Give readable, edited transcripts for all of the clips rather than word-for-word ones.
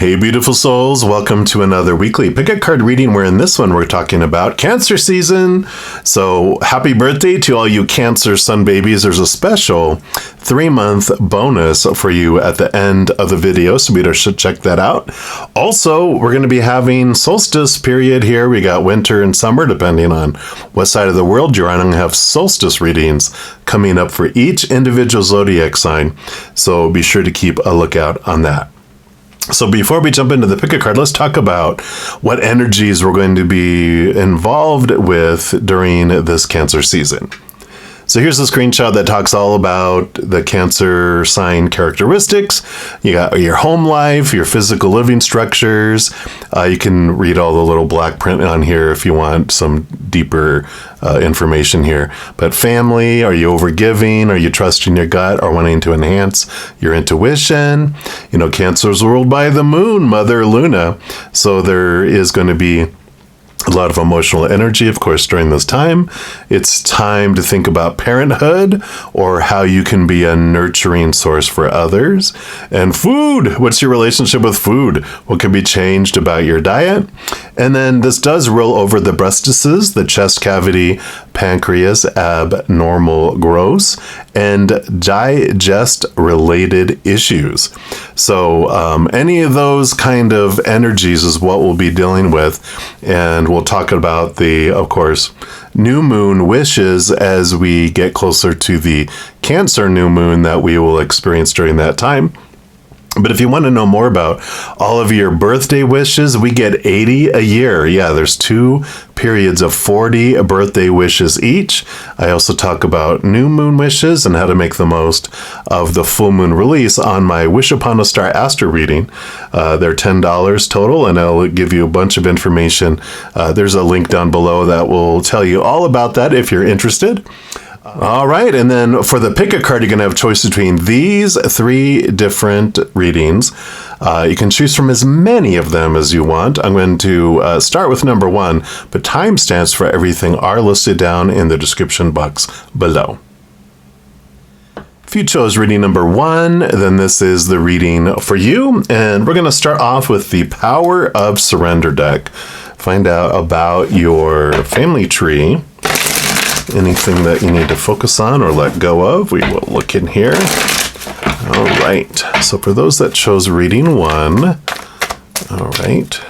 Hey beautiful souls, welcome to another weekly pick a card reading where in this one we're talking about Cancer season. So happy birthday to all you Cancer sun babies. There's a special 3-month bonus for you at the end of the video, so we should check that out. Also, we're going to be having solstice period here. We got winter and summer depending on what side of the world you're on. I'm going to have solstice readings coming up for each individual zodiac sign, so be sure to keep a lookout on that. So before we jump into the pick a card, let's talk about what energies we're going to be involved with during this Cancer season. So here's a screenshot that talks all about the Cancer sign characteristics. You got your home life, your physical living structures. You can read all the little black print on here if you want some deeper information here. But family, are you overgiving? Are you trusting your gut or wanting to enhance your intuition? You know, Cancer is ruled by the moon, Mother Luna. So there is going to be a lot of emotional energy, of course, during this time. It's time to think about parenthood or how you can be a nurturing source for others. And food. What's your relationship with food? What can be changed about your diet? And then this does roll over the breastises, the chest cavity, pancreas, abnormal growths, and digest-related issues. So any of those kind of energies is what we'll be dealing with. And we'll talk about the, of course, new moon wishes as we get closer to the Cancer new moon that we will experience during that time. But if you want to know more about all of your birthday wishes, we get 80 a year. Yeah, there's 2 periods of 40 birthday wishes each. I also talk about new moon wishes and how to make the most of the full moon release on my Wish Upon a Star Astro reading. They're $10 total, and I'll give you a bunch of information. There's a link down below that will tell you all about that if you're interested. All right, and then for the pick a card, you're going to have choice between these 3 different readings. You can choose from as many of them as you want. I'm going to start with number 1, but timestamps for everything are listed down in the description box below. If you chose reading number 1, then this is the reading for you, and we're going to start off with the Power of Surrender deck. Find out about your family tree. Anything that you need to focus on or let go of, we will look in here. All right, so for those that chose reading 1, all right,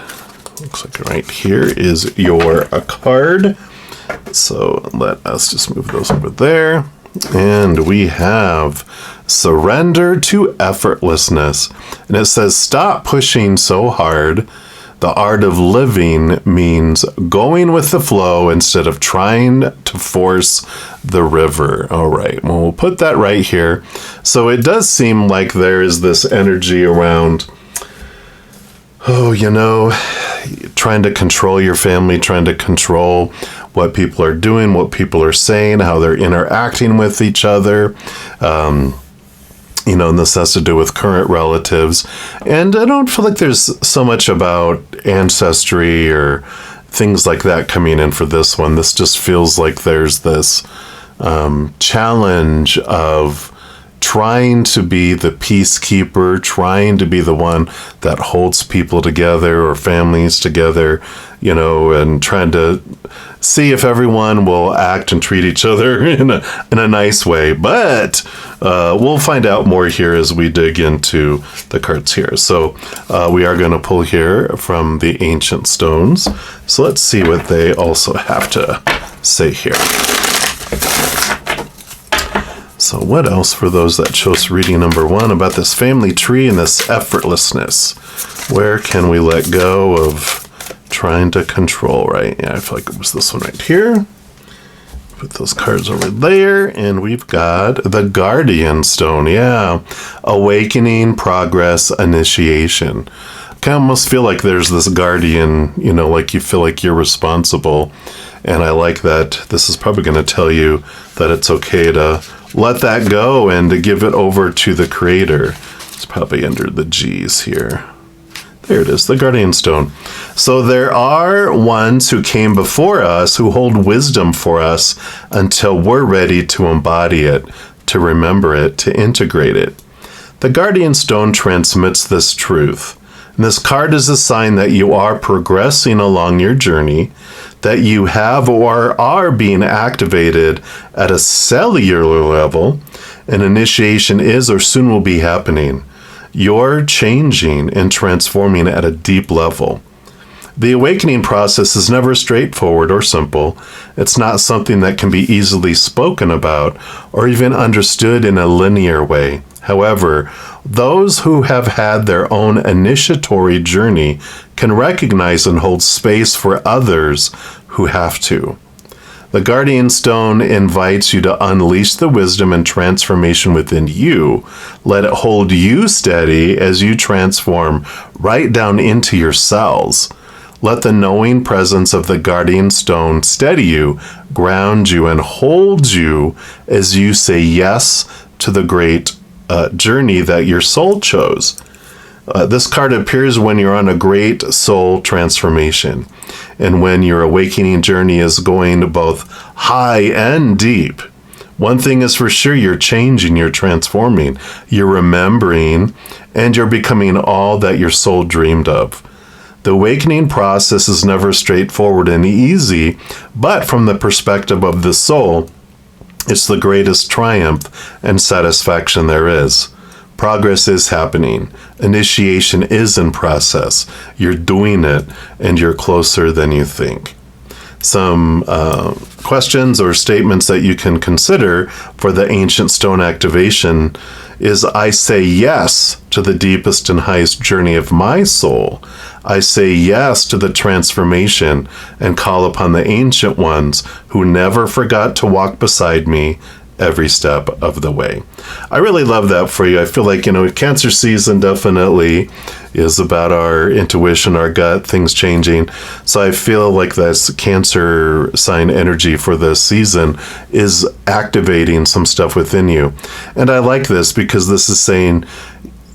looks like right here is your card. So let us just move those over there. And we have Surrender to Effortlessness. And it says, stop pushing so hard. The art of living means going with the flow instead of trying to force the river. All right, well, we'll put that right here. So it does seem like there is this energy around, trying to control your family, trying to control what people are doing, what people are saying, how they're interacting with each other. And this has to do with current relatives. And I don't feel like there's so much about ancestry or things like that coming in for this one. This just feels like there's this challenge of trying to be the peacekeeper, trying to be the one that holds people together or families together, and trying to see if everyone will act and treat each other in a nice way. But we'll find out more here as we dig into the cards here. So we are going to pull here from the Ancient Stones. So let's see what they also have to say here. So what else for those that chose reading number 1 about this family tree and this effortlessness? Where can we let go of trying to control, right? Yeah, I feel like it was this one right here. Put those cards over there, and we've got the Guardian Stone. Yeah, awakening, progress, initiation. I almost feel like there's this guardian, like you feel like you're responsible. And I like that this is probably going to tell you that it's okay to let that go and to give it over to the Creator. It's probably under the G's here. There it is, the Guardian Stone. So there are ones who came before us who hold wisdom for us until we're ready to embody it, to remember it, to integrate it. The Guardian Stone transmits this truth. And this card is a sign that you are progressing along your journey, that you have or are being activated at a cellular level. An initiation is or soon will be happening. You're changing and transforming at a deep level. The awakening process is never straightforward or simple. It's not something that can be easily spoken about or even understood in a linear way. However, those who have had their own initiatory journey can recognize and hold space for others who have to. The Guardian Stone invites you to unleash the wisdom and transformation within you. Let it hold you steady as you transform right down into your cells. Let the knowing presence of the Guardian Stone steady you, ground you, and hold you as you say yes to the great journey that your soul chose. This card appears when you're on a great soul transformation and when your awakening journey is going both high and deep. One thing is for sure, you're changing, you're transforming, you're remembering, and you're becoming all that your soul dreamed of. The awakening process is never straightforward and easy, but from the perspective of the soul, it's the greatest triumph and satisfaction there is. Progress is happening. Initiation is in process. You're doing it, and you're closer than you think. Some questions or statements that you can consider for the Ancient Stone activation is, I say yes to the deepest and highest journey of my soul. I say yes to the transformation and call upon the Ancient Ones who never forgot to walk beside me every step of the way. I really love that for you. I feel like, Cancer season definitely is about our intuition, our gut, things changing. So I feel like this Cancer sign energy for this season is activating some stuff within you. And I like this because this is saying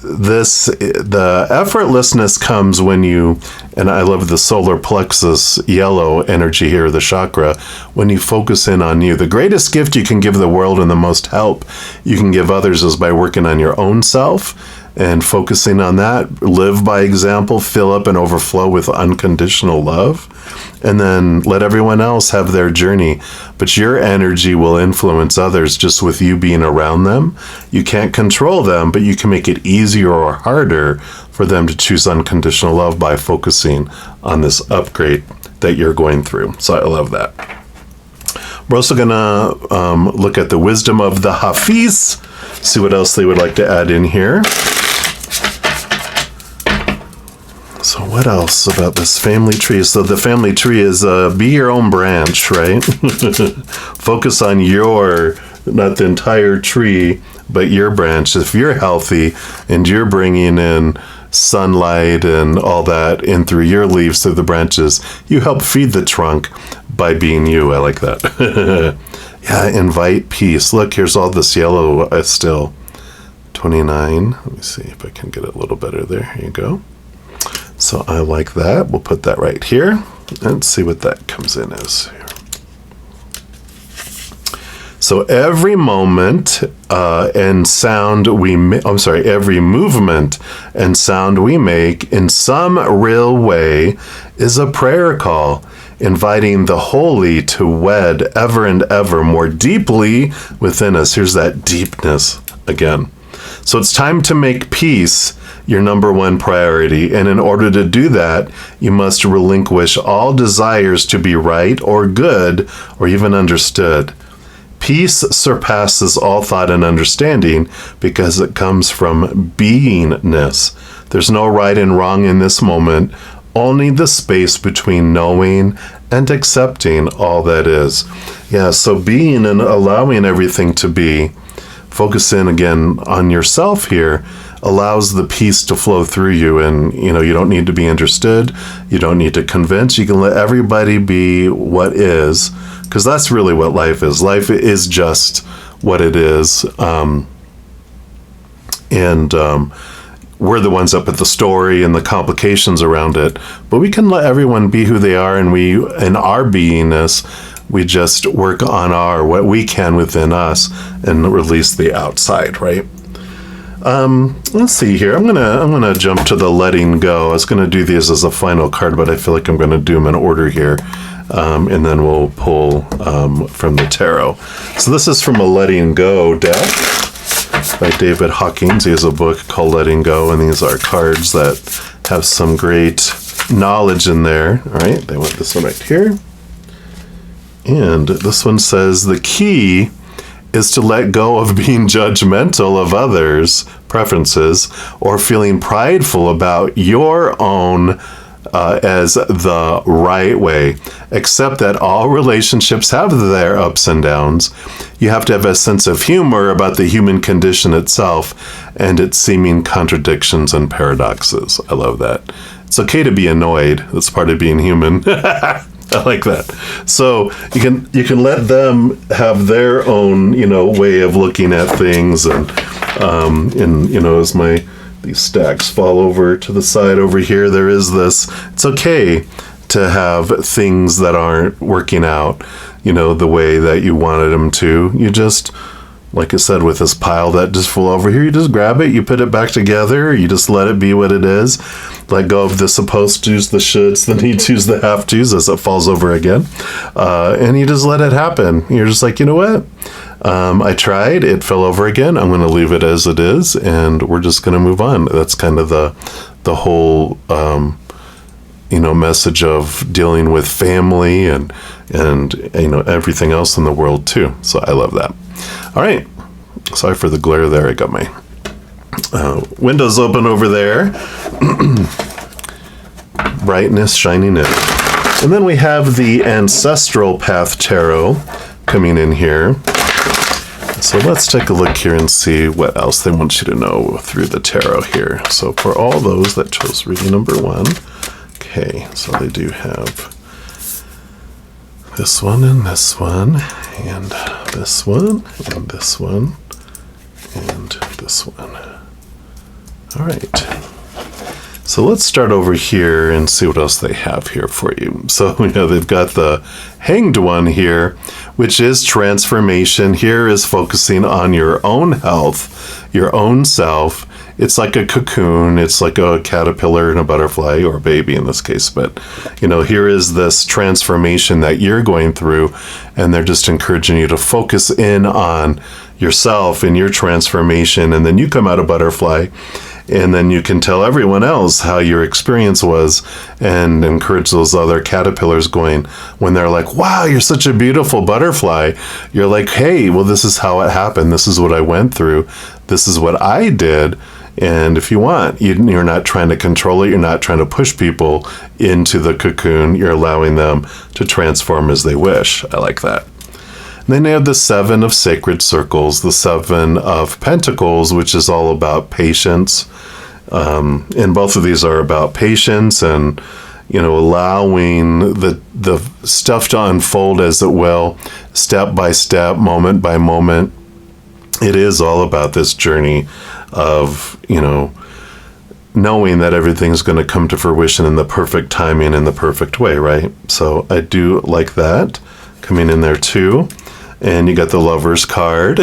the effortlessness comes when you, and I love the solar plexus yellow energy here, the chakra, when you focus in on you. The greatest gift you can give the world and the most help you can give others is by working on your own self and focusing on that. Live by example, fill up and overflow with unconditional love, and then let everyone else have their journey. But your energy will influence others just with you being around them. You can't control them, but you can make it easier or harder for them to choose unconditional love by focusing on this upgrade that you're going through. So I love that. We're also going to look at the wisdom of the Hafiz, see what else they would like to add in here. So what else about this family tree? So the family tree is be your own branch, right? Focus on not the entire tree, but your branch. If you're healthy and you're bringing in sunlight and all that in through your leaves, through the branches, you help feed the trunk by being you. I like that. Yeah, invite peace. Look, here's all this yellow still. 29. Let me see if I can get it a little better there. Here you go. So I like that. We'll put that right here and see what that comes in as here. So every moment and sound every movement and sound we make in some real way is a prayer call, inviting the holy to wed ever and ever more deeply within us. Here's that deepness again. So it's time to make peace your number one priority. And in order to do that, you must relinquish all desires to be right or good or even understood. Peace surpasses all thought and understanding because it comes from beingness. There's no right and wrong in this moment, only the space between knowing and accepting all that is. Yeah, so being and allowing everything to be, focus in again on yourself here, allows the peace to flow through you. And, you don't need to be understood. You don't need to convince. You can let everybody be what is, because that's really what life is. Life is just what it is. We're the ones up at the story and the complications around it. But we can let everyone be who they are, and in our beingness, we just work on what we can within us and release the outside, right? Let's see here. I'm gonna jump to the letting go. I was gonna do these as a final card, but I feel like I'm gonna do them in order here, and then we'll pull from the tarot. So this is from a Letting Go deck by David Hawkins. He has a book called Letting Go, and these are cards that have some great knowledge in there. All right, they want this one right here, and this one says the key is to let go of being judgmental of others' preferences or feeling prideful about your own as the right way. Accept that all relationships have their ups and downs. You have to have a sense of humor about the human condition itself and its seeming contradictions and paradoxes. I love that. It's okay to be annoyed. That's part of being human. I like that. So you can let them have their own, way of looking at things, and as these stacks fall over to the side over here, there is this. It's okay to have things that aren't working out, the way that you wanted them to. You just, like I said, with this pile that just fell over here, you just grab it, you put it back together, you just let it be what it is. Let go of the supposed to's, the shoulds, the need to's, the have to's as it falls over again. And you just let it happen. You're just like, you know what? I tried, it fell over again. I'm going to leave it as it is, and we're just going to move on. That's kind of the whole, message of dealing with family and everything else in the world too. So I love that. All right. Sorry for the glare there. I got my windows open over there. Brightness shining in. And then we have the Ancestral Path Tarot coming in here. So let's take a look here and see what else they want you to know through the tarot here. So for all those that chose reading number 1, okay, so they do have this one and this one and this one and this one and this one. All right. So let's start over here and see what else they have here for you. So they've got the Hanged One here, which is transformation. Here is focusing on your own health, your own self. It's like a cocoon. It's like a caterpillar and a butterfly, or a baby in this case. But, here is this transformation that you're going through, and they're just encouraging you to focus in on yourself and your transformation. And then you come out a butterfly, and then you can tell everyone else how your experience was and encourage those other caterpillars going, when they're like, wow, you're such a beautiful butterfly. You're like, hey, well, this is how it happened. This is what I went through. This is what I did. And if you want, you're not trying to control it. You're not trying to push people into the cocoon. You're allowing them to transform as they wish. I like that. And then they have the 7 of Sacred Circles, the 7 of Pentacles, which is all about patience. And both of these are about patience and, allowing the stuff to unfold as it will, step by step, moment by moment. It is all about this journey of, knowing that everything's going to come to fruition in the perfect timing, in the perfect way, right? So I do like that coming in there too. And you got the Lover's card.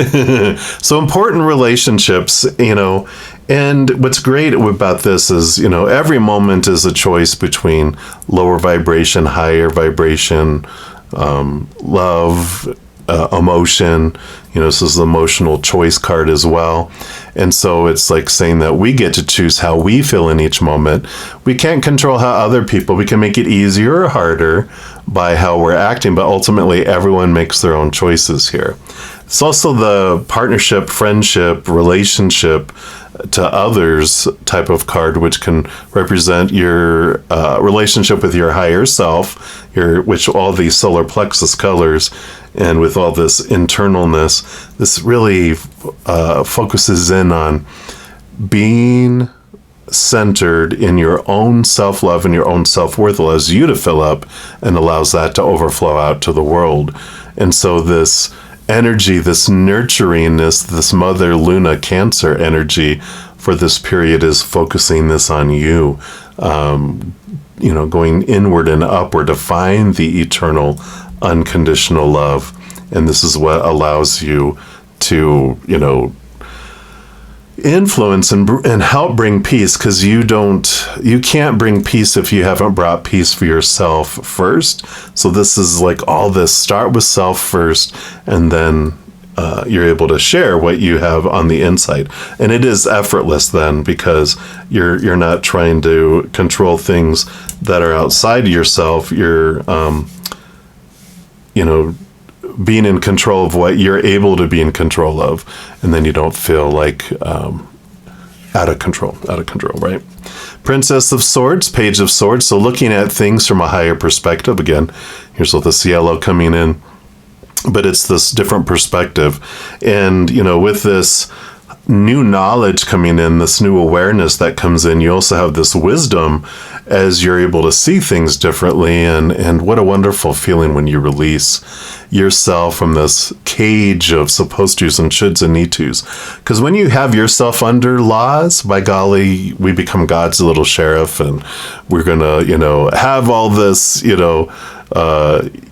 So important relationships, and what's great about this is, every moment is a choice between lower vibration, higher vibration, love, emotion. This is the emotional choice card as well. And so it's like saying that we get to choose how we feel in each moment. We can't control how other people, we can make it easier or harder by how we're acting, but ultimately everyone makes their own choices here. It's also the partnership, friendship, relationship to others type of card, which can represent your relationship with your higher self, which all these solar plexus colors, and with all this internalness, this really focuses in on being centered in your own self-love and your own self-worth, allows you to fill up and allows that to overflow out to the world. And so this energy, this nurturingness, this Mother Luna Cancer energy for this period is focusing this on you, going inward and upward to find the eternal unconditional love. And this is what allows you to, influence and help bring peace, because you can't bring peace if you haven't brought peace for yourself first. So this is like all this, start with self first, and then you're able to share what you have on the inside. And it is effortless then, because you're not trying to control things that are outside yourself. You're being in control of what you're able to be in control of, and then you don't feel like out of control, right? Princess of Swords, Page of Swords. So looking at things from a higher perspective. Again, here's all this yellow coming in, but it's this different perspective. And, with this new knowledge coming in, this new awareness that comes in, you also have this wisdom as you're able to see things differently. And what a wonderful feeling when you release yourself from this cage of supposed to's and shoulds and need to's. Because when you have yourself under laws, by golly, we become God's little sheriff, and we're gonna, have all this,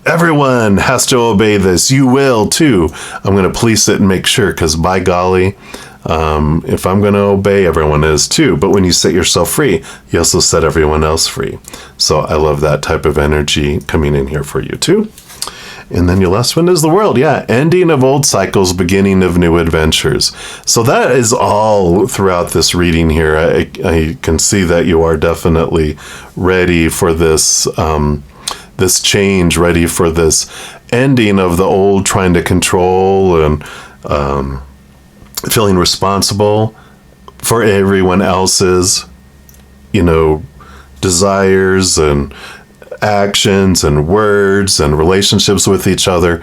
everyone has to obey this. You will too. I'm going to police it and make sure, because by golly, if I'm going to obey, everyone is too. But when you set yourself free, you also set everyone else free. So I love that type of energy coming in here for you too. And then your last one is the World. Yeah, ending of old cycles, beginning of new adventures. So that is all throughout this reading here. I can see that you are definitely ready for this this change, ready for this ending of the old, trying to control and feeling responsible for everyone else's, desires and actions and words and relationships with each other.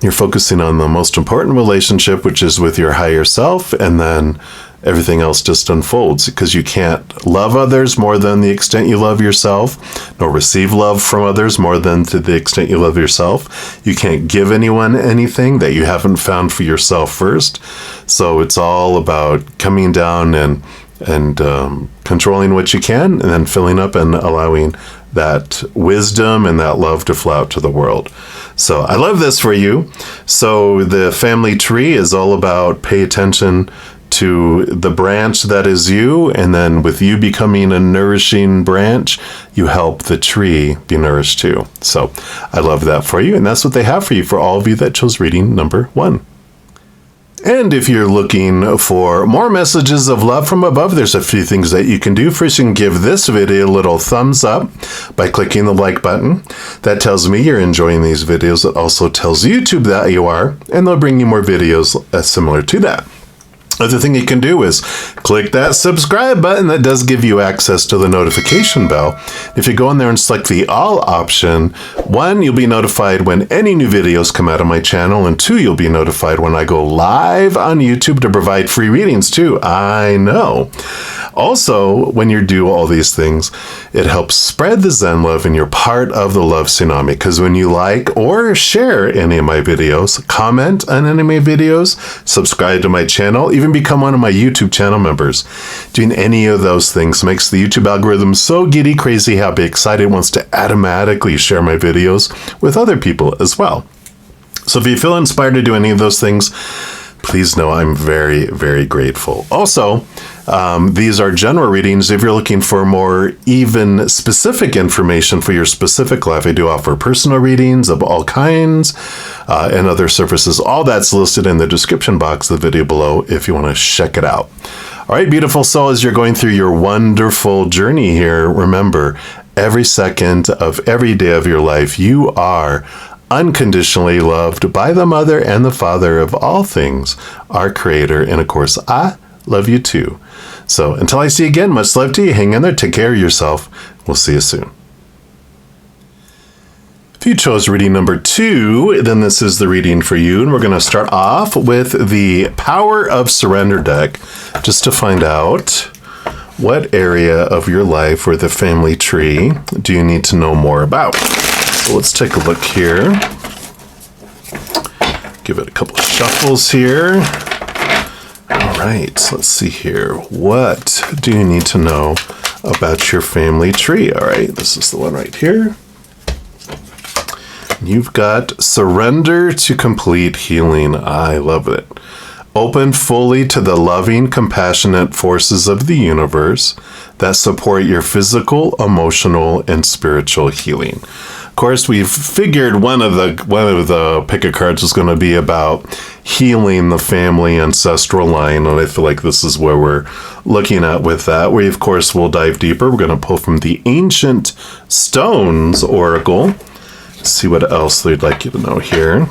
You're focusing on the most important relationship, which is with your higher self, and then everything else just unfolds, because you can't love others more than the extent you love yourself, nor receive love from others more than to the extent you love yourself. You can't give anyone anything that you haven't found for yourself first. So it's all about coming down and controlling what you can, and then filling up and allowing that wisdom and that love to flow out to the world. So I love this for you. So the family tree is all about pay attention to the branch that is you, and then with you becoming a nourishing branch, you help the tree be nourished too. So I love that for you, and that's what they have for you, for all of you that chose reading number 1. And if you're looking for more messages of love from above, there's a few things that you can do. First, you can give this video a little thumbs up by clicking the like button. That tells me you're enjoying these videos. It also tells YouTube that you are, and they'll bring you more videos similar to that. Other thing you can do is click that subscribe button. That does give you access to the notification bell. If you go in there and select the all option, 1, you'll be notified when any new videos come out of my channel, and 2, you'll be notified when I go live on YouTube to provide free readings too. I know. Also, when you do all these things, it helps spread the Zen love, and you're part of the love tsunami. Because when you like or share any of my videos, comment on any of my videos, subscribe to my channel, even become one of my YouTube channel members, doing any of those things makes the YouTube algorithm so giddy, crazy, happy, excited, wants to automatically share my videos with other people as well. So if you feel inspired to do any of those things, please know I'm very, very grateful. Also, these are general readings. If you're looking for more even specific information for your specific life, I do offer personal readings of all kinds and other services. All that's listed in the description box of the video below if you want to check it out. All right, beautiful soul, as you're going through your wonderful journey here, remember, every second of every day of your life, you are unconditionally loved by the Mother and the Father of all things, our Creator. And of course, I love you too. So until I see you again, much love to you. Hang in there. Take care of yourself. We'll see you soon. If you chose reading number 2, then this is the reading for you. And we're going to start off with the Power of Surrender deck, just to find out what area of your life or the family tree do you need to know more about. So let's take a look here. Give it a couple of shuffles here. All right, so let's see here. What do you need to know about your family tree? All right, this is the one right here. You've got surrender to complete healing. I love it. Open fully to the loving, compassionate forces of the universe that support your physical, emotional, and spiritual healing. Of course, we've figured one of the pick a cards was going to be about healing the family ancestral line, and I feel like this is where we're looking at with that. We, of course, will dive deeper. We're going to pull from the Ancient Stones Oracle. See what else they'd like you to know here.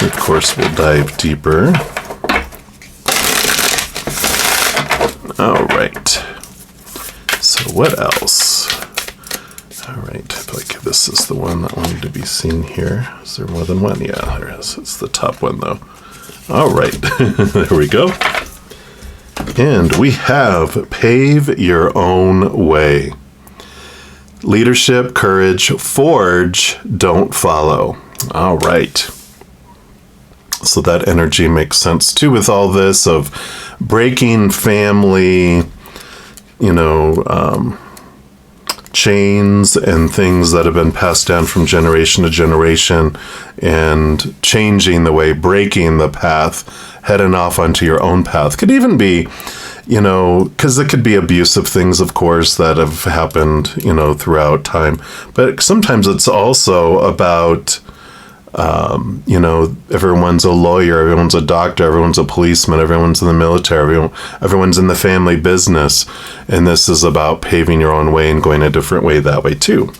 Of course, we'll dive deeper. All right. So what else? All right, I feel like this is the one that wanted to be seen here. Is there more than one? Yeah, there is. It's the top one, though. All right, there we go. And we have Pave Your Own Way. Leadership, courage, forge, don't follow. All right. So that energy makes sense, too, with all this of breaking family, chains and things that have been passed down from generation to generation, and changing the way, breaking the path, heading off onto your own path. Could even be, because it could be abusive things, of course, that have happened, throughout time. But sometimes it's also about, everyone's a lawyer, everyone's a doctor, everyone's a policeman, everyone's in the military, everyone's in the family business. And this is about paving your own way and going a different way that way too.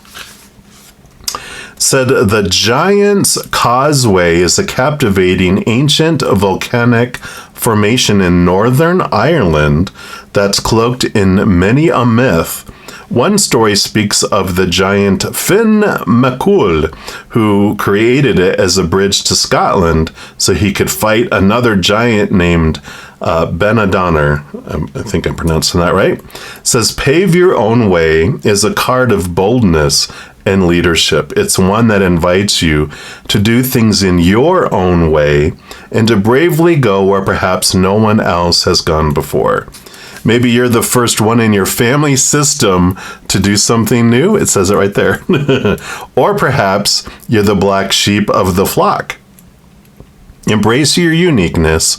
Said the Giant's Causeway is a captivating ancient volcanic formation in Northern Ireland that's cloaked in many a myth. One story speaks of the giant Finn MacCool, who created it as a bridge to Scotland so he could fight another giant named Benadonner. I think I'm pronouncing that right. It says, Pave Your Own Way is a card of boldness and leadership. It's one that invites you to do things in your own way and to bravely go where perhaps no one else has gone before. Maybe you're the first one in your family system to do something new. It says it right there. Or perhaps you're the black sheep of the flock. Embrace your uniqueness,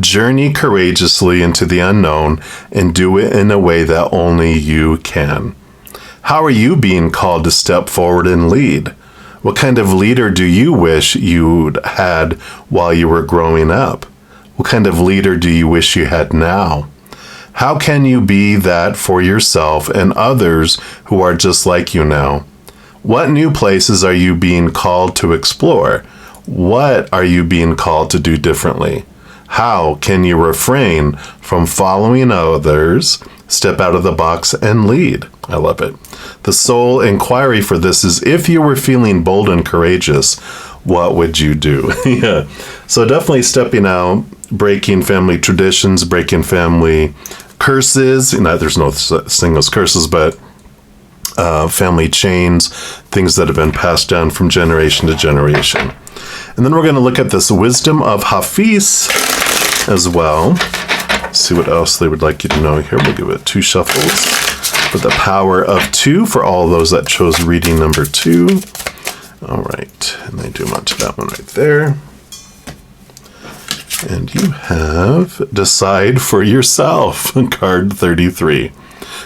journey courageously into the unknown, and do it in a way that only you can. How are you being called to step forward and lead? What kind of leader do you wish you'd had while you were growing up? What kind of leader do you wish you had now? How can you be that for yourself and others who are just like you now? What new places are you being called to explore? What are you being called to do differently? How can you refrain from following others, step out of the box, and lead? I love it. The soul inquiry for this is, if you were feeling bold and courageous, what would you do? Yeah. So definitely stepping out, breaking family traditions, breaking family curses. There's no such thing as curses, but family chains, things that have been passed down from generation to generation. And then we're going to look at this wisdom of Hafiz as well. See what else they would like you to know here. We'll give it 2 shuffles for the power of 2 for all those that chose reading number 2. All right, and they do much of that one right there. And you have Decide for Yourself, card 33.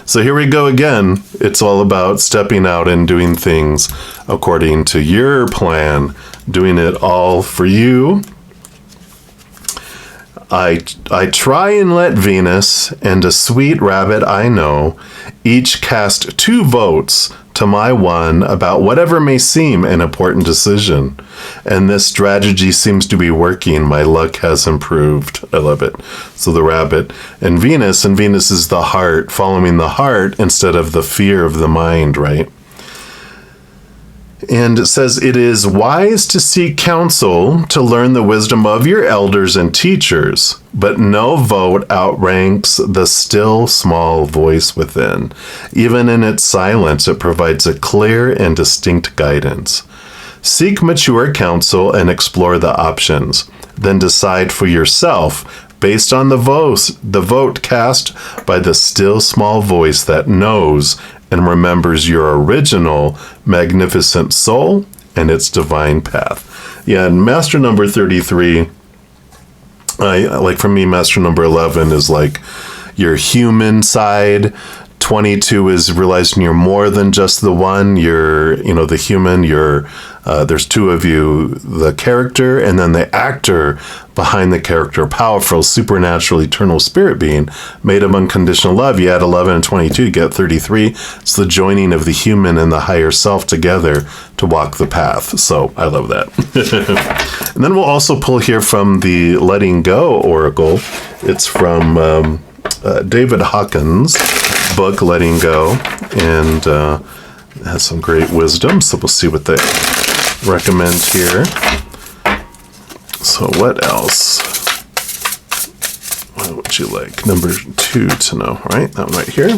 So here we go again. It's all about stepping out and doing things according to your plan, doing it all for you. I try and let Venus and a sweet rabbit I know each cast 2 votes to my one about whatever may seem an important decision. And this strategy seems to be working. My luck has improved. I love it. So the rabbit and Venus is the heart, following the heart instead of the fear of the mind, right? And it says, it is wise to seek counsel to learn the wisdom of your elders and teachers, but no vote outranks the still small voice within. Even in its silence, it provides a clear and distinct guidance. Seek mature counsel and explore the options. Then decide for yourself based on the vote cast by the still small voice that knows and remembers your original magnificent soul and its divine path. Yeah, and Master number 33 like for me, master number 11 is like your human side. 22 is realizing you're more than just the one. You're, the human. There's two of you, the character, and then the actor behind the character, powerful, supernatural, eternal spirit being, made of unconditional love. You add 11 and 22, you get 33. It's the joining of the human and the higher self together to walk the path. So I love that. And then we'll also pull here from the Letting Go Oracle. It's from David Hawkins' book, Letting Go, and it has some great wisdom. So we'll see what they recommend here. So what else? What would you like? Number 2 to know, right? That one right here.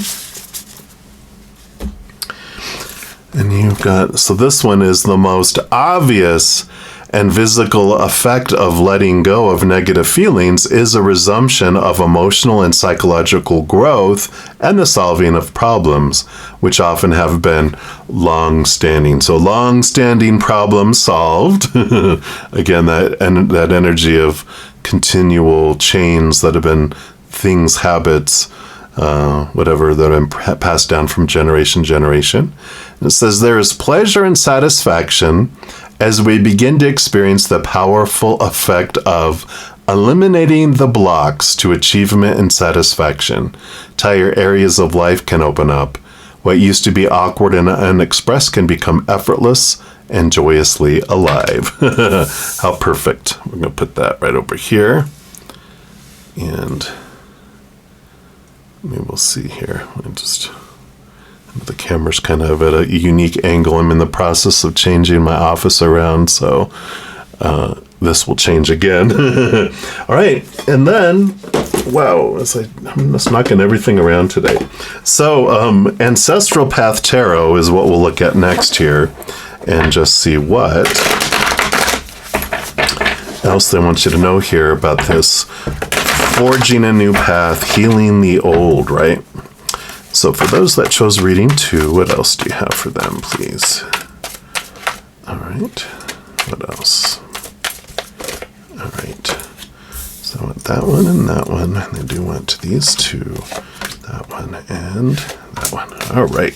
And you've got, so this one is the most obvious and physical effect of letting go of negative feelings is a resumption of emotional and psychological growth and the solving of problems, which often have been long-standing. So long-standing problems solved. Again, that energy of continual chains that have been things, habits, whatever, that have been passed down from generation to generation. And it says, there is pleasure and satisfaction as we begin to experience the powerful effect of eliminating the blocks to achievement and satisfaction. Entire areas of life can open up. What used to be awkward and unexpressed can become effortless and joyously alive. How perfect. We're going to put that right over here. And maybe we'll see here. The camera's kind of at a unique angle. I'm in the process of changing my office around, so this will change again. All right, and then, wow, I'm just knocking everything around today. So Ancestral Path Tarot is what we'll look at next here, and just see what else they want you to know here about this forging a new path, healing the old, right? So for those that chose reading 2, what else do you have for them, please? All right. What else? All right. So I want that one and that one. And I do want these 2. That one and that one. All right.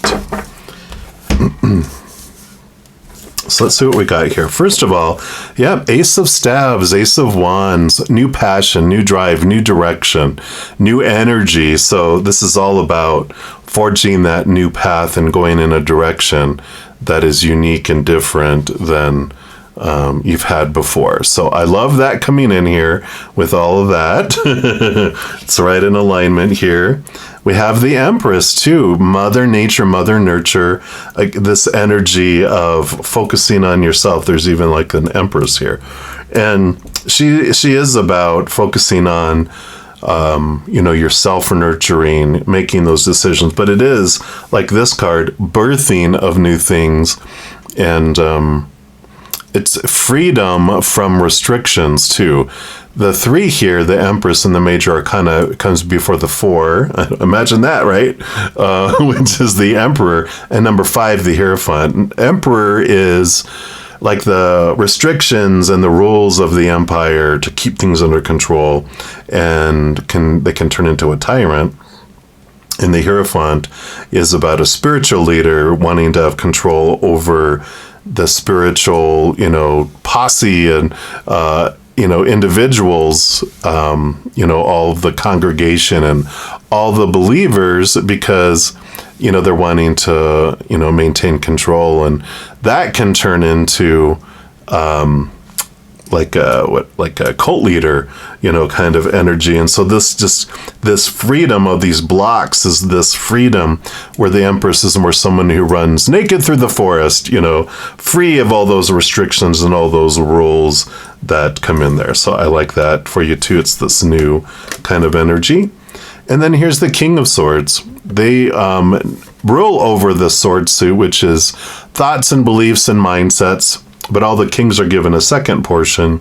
So let's see what we got here. First of all, Ace of Staves, Ace of Wands, new passion, new drive, new direction, new energy. So this is all about forging that new path and going in a direction that is unique and different than you've had before. So I love that coming in here with all of that. It's right in alignment here. We have the Empress too, Mother Nature, Mother Nurture, like this energy of focusing on yourself. There's even like an Empress here. And she is about focusing on your self-nurturing, making those decisions. But it is, like this card, birthing of new things. And it's freedom from restrictions too. The 3 here, the Empress and the Major Arcana, comes before the 4. Imagine that, right? Which is the Emperor. And number 5, the Hierophant. Emperor is like the restrictions and the rules of the empire to keep things under control, and they can turn into a tyrant. And the Hierophant is about a spiritual leader wanting to have control over the spiritual, posse and, individuals, all of the congregation and all the believers, because, they're wanting to, maintain control, and that can turn into, like a cult leader, kind of energy. And so this freedom of these blocks is this freedom where the Empress is more someone who runs naked through the forest, free of all those restrictions and all those rules that come in there. So I like that for you too. It's this new kind of energy. And then here's the King of Swords. They rule over the sword suit, which is thoughts and beliefs and mindsets. But all the kings are given a second portion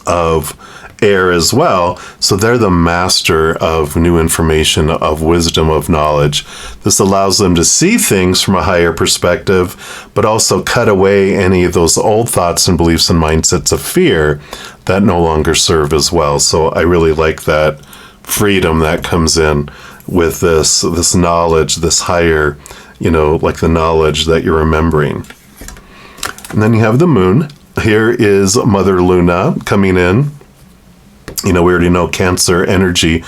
of air as well. So they're the master of new information, of wisdom, of knowledge. This allows them to see things from a higher perspective, but also cut away any of those old thoughts and beliefs and mindsets of fear that no longer serve as well. So I really like that freedom that comes in with this knowledge, this higher, like the knowledge that you're remembering. And then you have the moon. Here is Mother Luna coming in. We already know Cancer energy.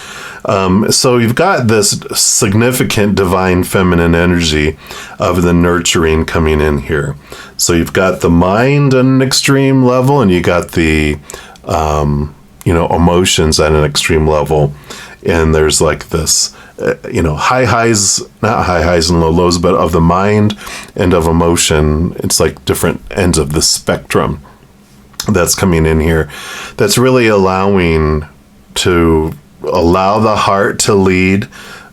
So you've got this significant divine feminine energy of the nurturing coming in here. So you've got the mind at an extreme level, and you got the, emotions at an extreme level. And there's like this, high highs, not high highs and low lows, but of the mind and of emotion. It's like different ends of the spectrum that's coming in here. That's really allowing the heart to lead,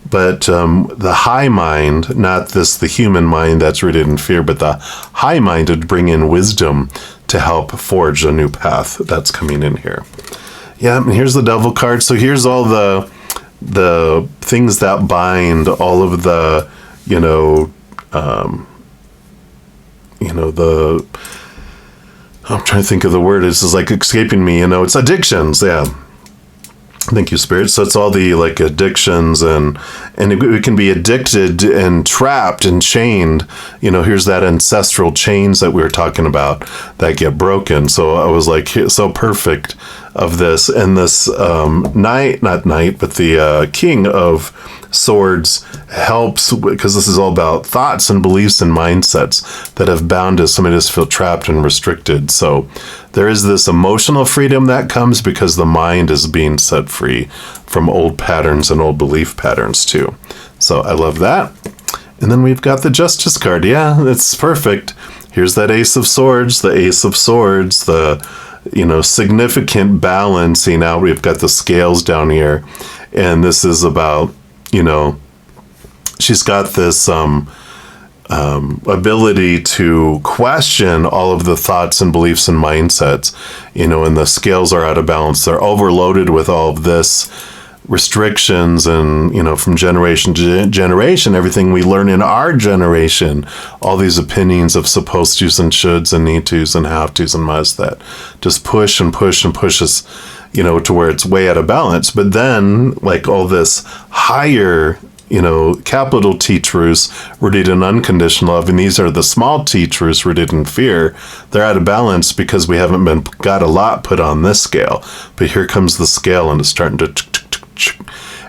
but the high mind, not the human mind that's rooted in fear, but the high mind would bring in wisdom to help forge a new path that's coming in here. Yeah, and here's the Devil card. So here's all the things that bind, all of the, I'm trying to think of the word. It's just like escaping me, it's addictions. Yeah. Thank you, Spirit. So it's all the like addictions and we can be addicted and trapped and chained. Here's that ancestral chains that we were talking about that get broken. So I was like, so perfect of this. And this the King of Swords helps, because this is all about thoughts and beliefs and mindsets that have bound us. Some of us feel trapped and restricted. So there is this emotional freedom that comes because the mind is being set free from old patterns and old belief patterns too. So I love that. And then we've got the Justice card. Yeah, it's perfect. Here's that Ace of Swords, the Ace of Swords, the significant balancing out. We've got the scales down here. And this is about, she's got this ability to question all of the thoughts and beliefs and mindsets, and the scales are out of balance. They're overloaded with all of this restrictions and, from generation to generation, everything we learn in our generation, all these opinions of supposed to's and shoulds and need to's and have to's and musts that just push and push and push us, to where it's way out of balance. But then like all this higher, capital T truths rooted in unconditional love, and these are the small T truths rooted in fear. They're out of balance because we haven't got a lot put on this scale. But here comes the scale, and it's starting to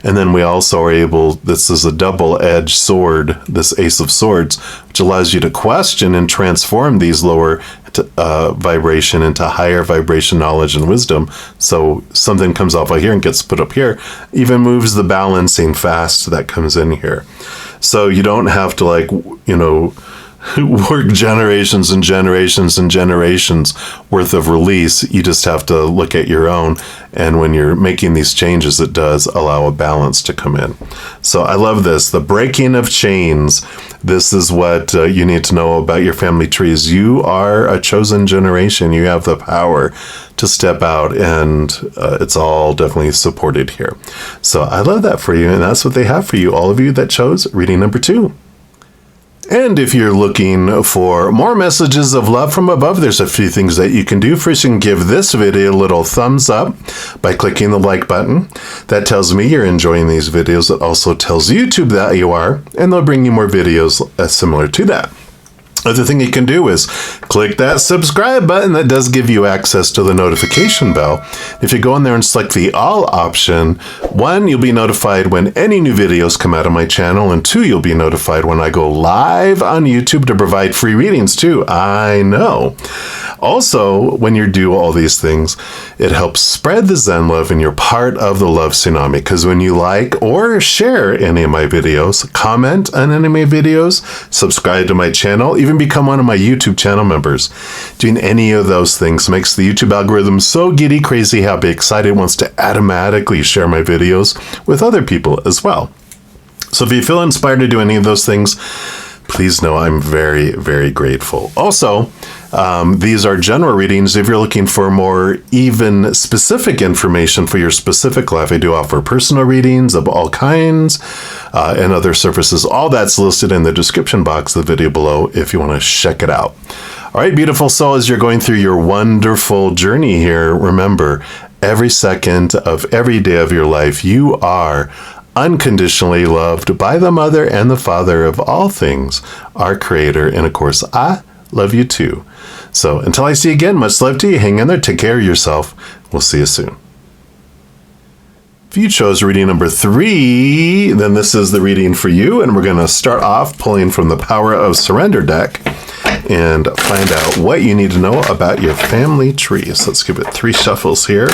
and then we also are able, this is a double-edged sword, this Ace of Swords, which allows you to question and transform these lower vibration into higher vibration knowledge and wisdom. So something comes off of here and gets put up here, even moves the balancing fast that comes in here. So you don't have to work generations and generations and generations worth of release. You just have to look at your own. And when you're making these changes, it does allow a balance to come in. So I love this. The breaking of chains. This is what you need to know about your family trees. You are a chosen generation. You have the power to step out, and it's all definitely supported here. So I love that for you. And that's what they have for you, all of you that chose reading number 2. And if you're looking for more messages of love from above, there's a few things that you can do. First, you can give this video a little thumbs up by clicking the like button. That tells me you're enjoying these videos. It also tells YouTube that you are, and they'll bring you more videos similar to that. Other thing you can do is click that subscribe button. That does give you access to the notification bell. If you go in there and select the all option, 1, you'll be notified when any new videos come out of my channel, and 2, you'll be notified when I go live on YouTube to provide free readings too. I know. Also, when you do all these things, it helps spread the Zen love, and you're part of the love tsunami, because when you like or share any of my videos, comment on any of my videos, subscribe to my channel, even become one of my YouTube channel members. Doing any of those things makes the YouTube algorithm so giddy, crazy, happy, excited, wants to automatically share my videos with other people as well. So if you feel inspired to do any of those things, please know I'm very, very grateful. Also, These are general readings. If you're looking for more even specific information for your specific life, I do offer personal readings of all kinds and other services. All that's listed in the description box of the video below if you want to check it out. All right, beautiful soul, as you're going through your wonderful journey here, remember, every second of every day of your life, you are unconditionally loved by the Mother and the Father of all things, our Creator. And of course, I love you too. So until I see you again, much love to you. Hang in there. Take care of yourself. We'll see you soon. If you chose reading number 3, then this is the reading for you. And we're going to start off pulling from the Power of Surrender deck and find out what you need to know about your family tree. So let's give it 3 shuffles here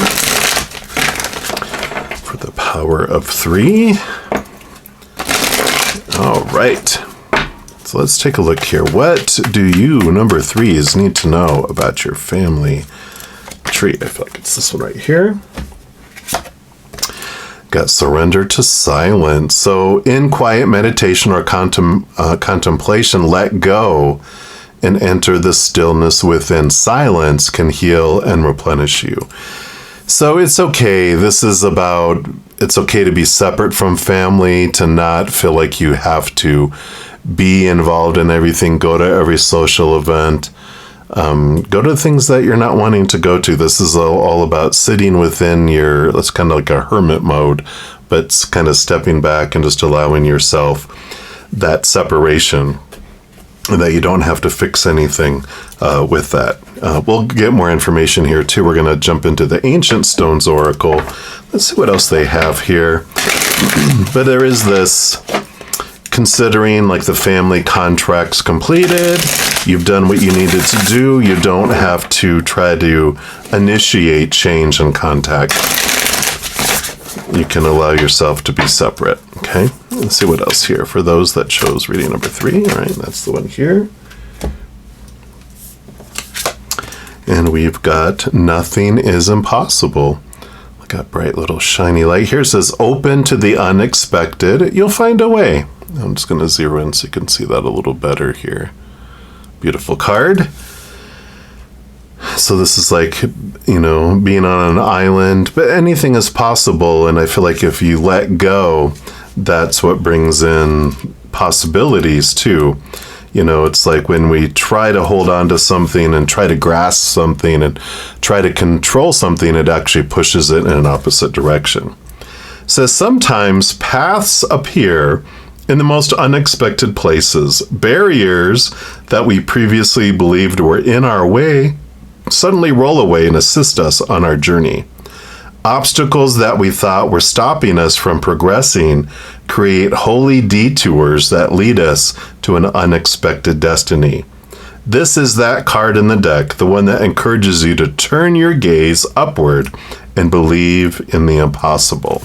for the Power of 3. All right. So let's take a look here. What do you, number 3s, need to know about your family tree? I feel like it's this one right here. Got surrender to silence. So in quiet meditation or contemplation, let go and enter the stillness within. Silence can heal and replenish you. So it's okay. This is about, it's okay to be separate from family, to not feel like you have to be involved in everything, go to every social event, go to things that you're not wanting to go to. This is all about sitting within your, that's kind of like a hermit mode, but it's kind of stepping back and just allowing yourself that separation, that you don't have to fix anything with that. We'll get more information here too. We're going to jump into the Ancient Stones Oracle. Let's see what else they have here. But there is this, considering like the family contract's completed, you've done what you needed to do, you don't have to try to initiate change and contact. You can allow yourself to be separate. Okay, let's see what else here for those that chose reading number 3. All right, that's the one here. And we've got nothing is impossible. Look at bright little shiny light here. It says open to the unexpected. You'll find a way. I'm just going to zero in so you can see that a little better here. Beautiful card. So this is like, you know, being on an island, but anything is possible. And I feel like if you let go, that's what brings in possibilities too. You know, it's like when we try to hold on to something and try to grasp something and try to control something, it actually pushes it in an opposite direction. It says sometimes paths appear in the most unexpected places. Barriers that we previously believed were in our way suddenly roll away and assist us on our journey. Obstacles that we thought were stopping us from progressing create holy detours that lead us to an unexpected destiny. This is that card in the deck, the one that encourages you to turn your gaze upward and believe in the impossible.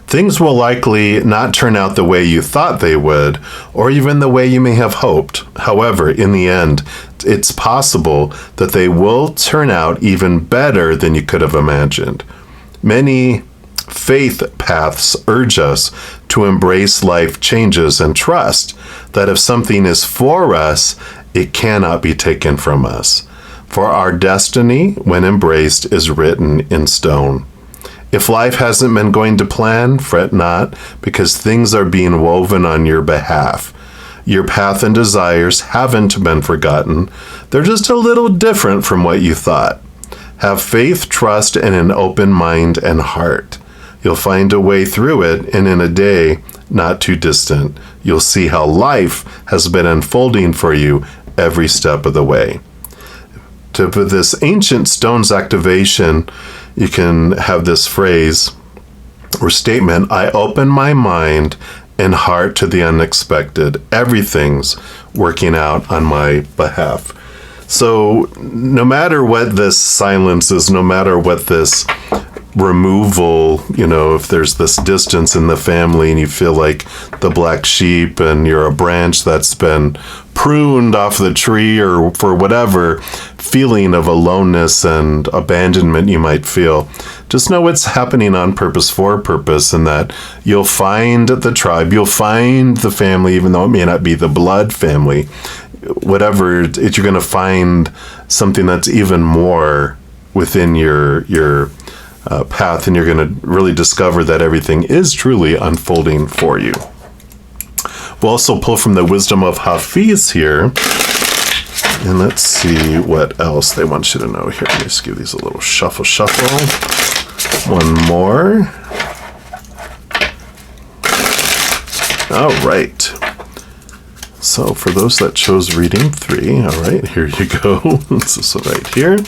Things will likely not turn out the way you thought they would, or even the way you may have hoped. However, in the end, it's possible that they will turn out even better than you could have imagined. Many faith paths urge us to embrace life changes and trust that if something is for us, it cannot be taken from us. For our destiny, when embraced, is written in stone. If life hasn't been going to plan, fret not, because things are being woven on your behalf. Your path and desires haven't been forgotten. They're just a little different from what you thought. Have faith, trust, and an open mind and heart. You'll find a way through it, and in a day not too distant, you'll see how life has been unfolding for you every step of the way. For this Ancient Stones activation, you can have this phrase or statement, I open my mind and heart to the unexpected. Everything's working out on my behalf. So no matter what this silence is, no matter what this removal, you know, if there's this distance in the family and you feel like the black sheep and you're a branch that's been pruned off the tree, or for whatever feeling of aloneness and abandonment you might feel, just know it's happening on purpose, for a purpose, and that you'll find the tribe, you'll find the family, even though it may not be the blood family. whatever, you're going to find something that's even more within your path, and you're going to really discover that everything is truly unfolding for you. We'll also pull from the wisdom of Hafiz here, and let's see what else they want you to know here. Let me just give these a little shuffle. One more. All right. So for those that chose reading 3, all right, here you go. This is right here.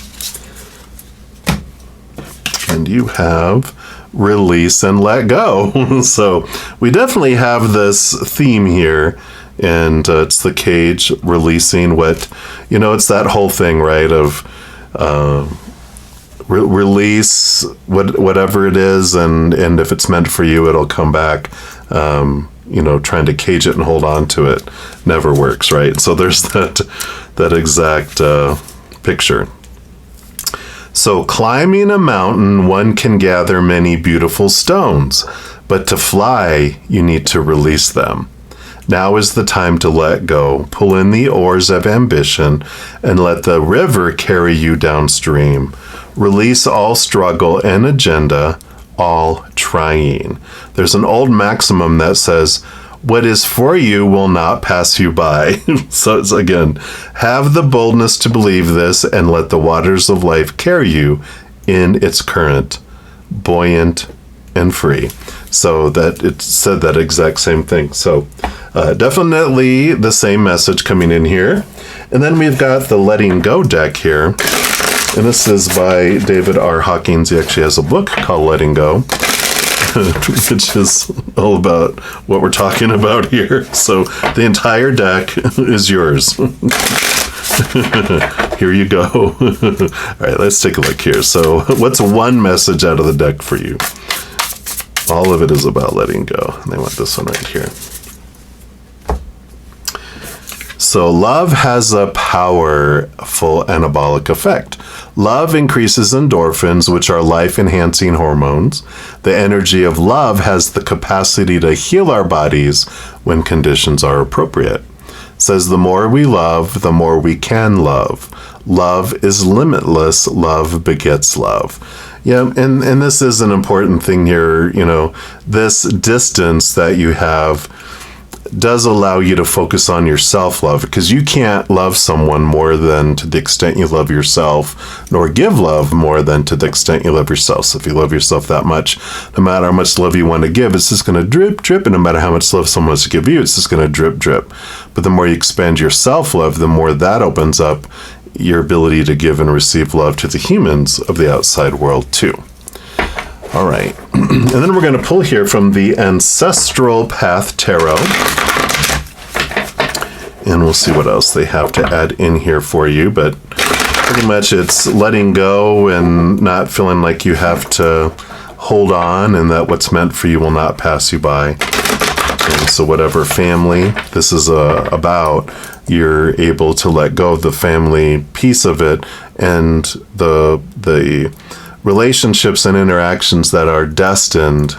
And you have release and let go. So we definitely have this theme here, and it's the cage releasing what, it's that whole thing, right, of release whatever it is, and if it's meant for you, it'll come back. Trying to cage it and hold on to it never works, right? So there's that exact picture. So climbing a mountain, one can gather many beautiful stones, but to fly, you need to release them. Now is the time to let go, pull in the oars of ambition, and let the river carry you downstream. Release all struggle and agenda, all trying. There's an old maximum that says, what is for you will not pass you by. So it's, again, have the boldness to believe this and let the waters of life carry you in its current, buoyant and free. So that it said that exact same thing. So definitely the same message coming in here. And then we've got the Letting Go deck here. And this is by David R. Hawkins. He actually has a book called Letting Go, which is all about what we're talking about here. So the entire deck is yours. Here you go. All right, let's take a look here. So what's one message out of the deck for you? All of it is about letting go. And I want this one right here. So love has a powerful anabolic effect. Love increases endorphins, which are life-enhancing hormones. The energy of love has the capacity to heal our bodies when conditions are appropriate. It says the more we love, the more we can love. Love is limitless. Love begets love. Yeah, and this is an important thing here. This distance that you have does allow you to focus on your self-love, because you can't love someone more than to the extent you love yourself, nor give love more than to the extent you love yourself. So if you love yourself that much, no matter how much love you want to give, it's just going to drip, drip, and no matter how much love someone wants to give you, it's just going to drip, drip. But the more you expand your self-love, the more that opens up your ability to give and receive love to the humans of the outside world too. All right, and then we're going to pull here from the Ancestral Path Tarot, and we'll see what else they have to add in here for you, but pretty much it's letting go and not feeling like you have to hold on, and that what's meant for you will not pass you by. And so whatever family this is about, you're able to let go of the family piece of it, and the relationships and interactions that are destined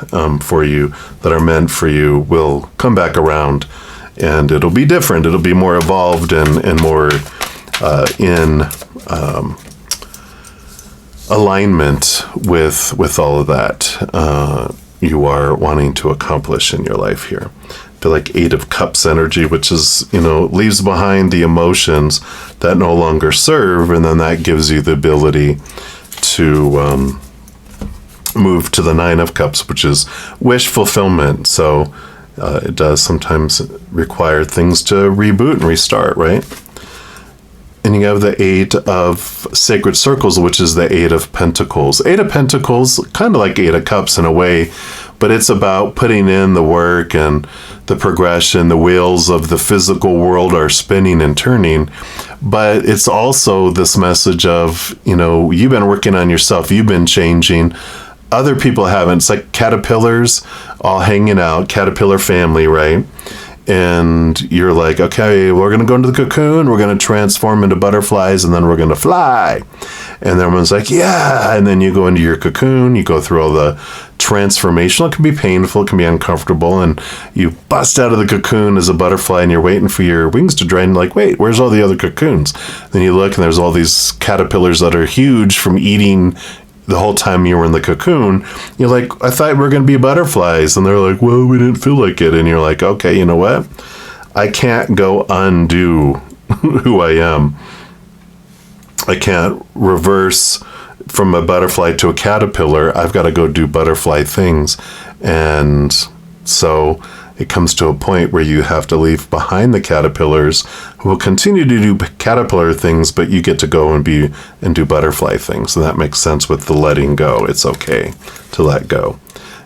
for you, that are meant for you, will come back around, and it'll be different. It'll be more evolved and more in alignment with all of that you are wanting to accomplish in your life here. I feel like 8 of Cups energy, which is, leaves behind the emotions that no longer serve, and then that gives you the ability to move to the 9 of Cups, which is wish fulfillment. So it does sometimes require things to reboot and restart, right? And you have the 8 of Sacred Circles, which is the 8 of Pentacles. 8 of Pentacles, kind of like 8 of Cups in a way, but it's about putting in the work and the progression. The wheels of the physical world are spinning and turning, but it's also this message of, you've been working on yourself, you've been changing, other people haven't. It's like caterpillars all hanging out, caterpillar family, right? And you're like, okay, we're going to go into the cocoon, we're going to transform into butterflies, and then we're going to fly. And everyone's like, yeah. And then you go into your cocoon, you go through all the transformational. It can be painful, it can be uncomfortable, and you bust out of the cocoon as a butterfly and you're waiting for your wings to dry and you're like, wait, where's all the other cocoons? Then you look and there's all these caterpillars that are huge from eating the whole time you were in the cocoon. You're like, I thought we were going to be butterflies. And they're like, well, we didn't feel like it. And you're like, okay, you know what? I can't go undo who I am. I can't reverse from a butterfly to a caterpillar. I've got to go do butterfly things. And so it comes to a point where you have to leave behind the caterpillars who will continue to do caterpillar things, but you get to go and do butterfly things. And that makes sense with the letting go. It's okay to let go.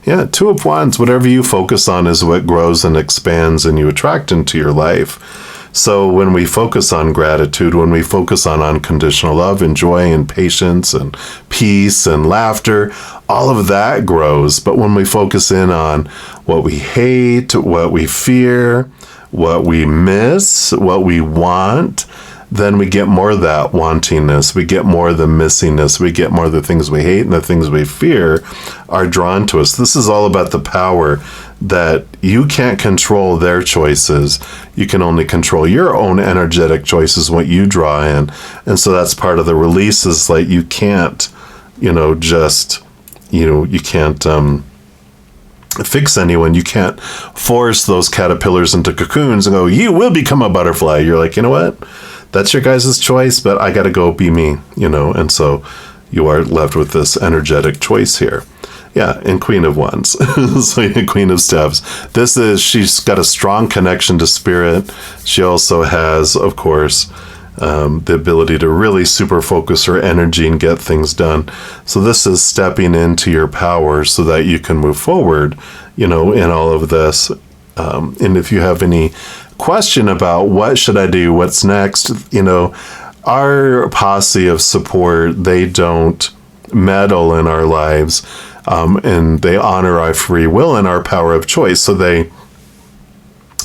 Yeah, Two of Wands, whatever you focus on is what grows and expands and you attract into your life. So when we focus on gratitude, when we focus on unconditional love and joy and patience and peace and laughter, all of that grows. But when we focus in on what we hate, what we fear, what we miss, what we want, then we get more of that wantingness. We get more of the missingness. We get more of the things we hate, and the things we fear are drawn to us. This is all about the power that you can't control their choices. You can only control your own energetic choices, what you draw in. And so that's part of the release, is like you can't, you can't fix anyone. You can't force those caterpillars into cocoons and go, you will become a butterfly. You're like, you know what? That's your guys' choice, but I got to go be me, and so you are left with this energetic choice here. Yeah, and Queen of Wands. So Queen of Staves. She's got a strong connection to spirit. She also has, of course, the ability to really super focus her energy and get things done. So this is stepping into your power so that you can move forward, in all of this. And if you have any question about what should I do, what's next, our posse of support, they don't meddle in our lives, and they honor our free will and our power of choice. So they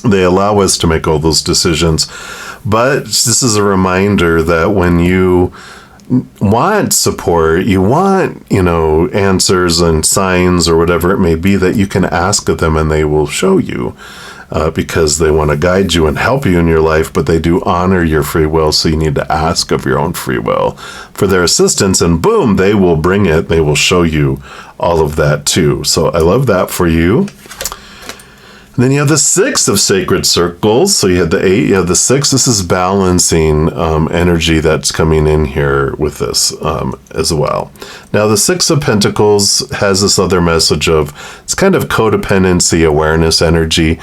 allow us to make all those decisions. But this is a reminder that when you want support, you want, answers and signs or whatever it may be, that you can ask of them and they will show you. Because they want to guide you and help you in your life, but they do honor your free will, so you need to ask of your own free will for their assistance, and boom, they will bring it. They will show you all of that too. So I love that for you. And then you have the 6 of sacred circles. So you had the 8, you have the 6. This is balancing energy that's coming in here with this as well. Now the 6 of Pentacles has this other message of, it's kind of codependency awareness energy.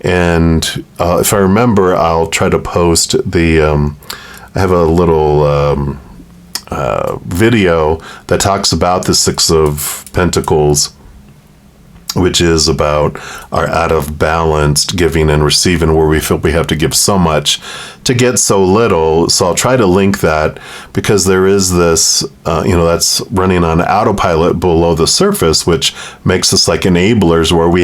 And if I remember, I'll try to post I have a little video that talks about the 6 of Pentacles, which is about our out of balanced giving and receiving, where we feel we have to give so much to get so little. So I'll try to link that, because there is this, that's running on autopilot below the surface, which makes us like enablers, where we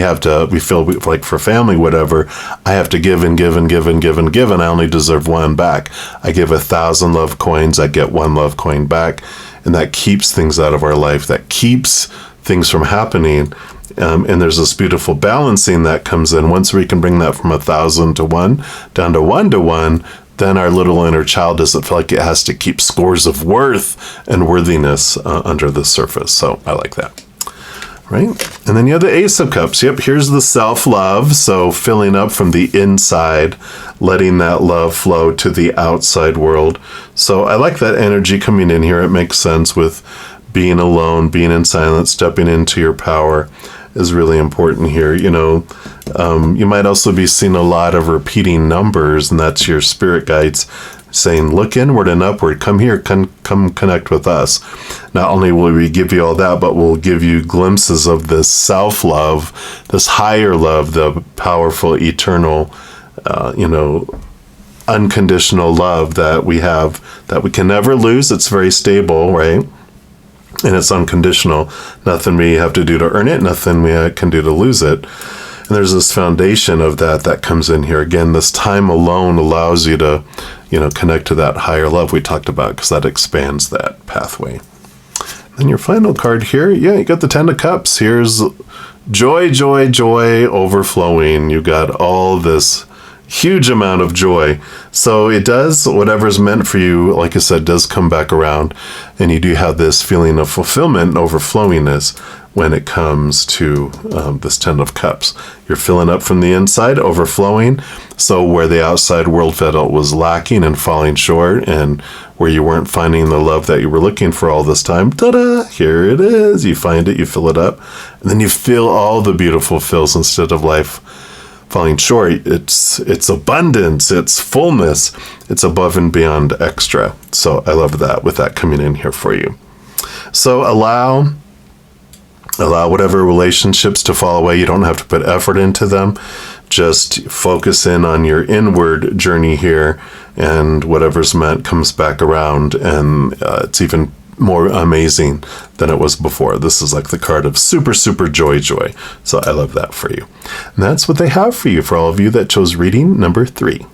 feel like for family, whatever, I have to give and give and give and give and give, and I only deserve one back. I give 1,000 love coins, I get 1 love coin back. And that keeps things out of our life, that keeps things from happening. And there's this beautiful balancing that comes in. Once we can bring that from 1,000 to 1 down to 1 to 1, then our little inner child doesn't feel like it has to keep scores of worth and worthiness under the surface. So I like that. Right? And then you have the Ace of Cups. Yep, here's the self-love. So filling up from the inside, letting that love flow to the outside world. So I like that energy coming in here. It makes sense with being alone, being in silence, stepping into your power is really important here. You might also be seeing a lot of repeating numbers, and that's your spirit guides saying, look inward and upward, come here, come connect with us. Not only will we give you all that, but we'll give you glimpses of this self-love, this higher love, the powerful, eternal, unconditional love that we have, that we can never lose. It's very stable, right? And it's unconditional. Nothing we have to do to earn it, nothing we can do to lose it. And there's this foundation of that comes in here. Again, this time alone allows you to, connect to that higher love we talked about, because that expands that pathway. And your final card here, yeah, you got the Ten of Cups. Here's joy, joy, joy overflowing. You got all this huge amount of joy. So it does, whatever's meant for you, like I said, does come back around. And you do have this feeling of fulfillment and overflowingness when it comes to this Ten of Cups. You're filling up from the inside, overflowing. So where the outside world felt was lacking and falling short, and where you weren't finding the love that you were looking for all this time, ta-da, here it is. You find it, you fill it up, and then you feel all the beautiful fills instead of life falling short. It's abundance, it's fullness, it's above and beyond extra. So I love that with that coming in here for you. So allow whatever relationships to fall away. You don't have to put effort into them. Just focus in on your inward journey here, and whatever's meant comes back around, and it's even more amazing than it was before. This is like the card of super, super joy, joy. So I love that for you. And that's what they have for you, for all of you that chose reading number 3.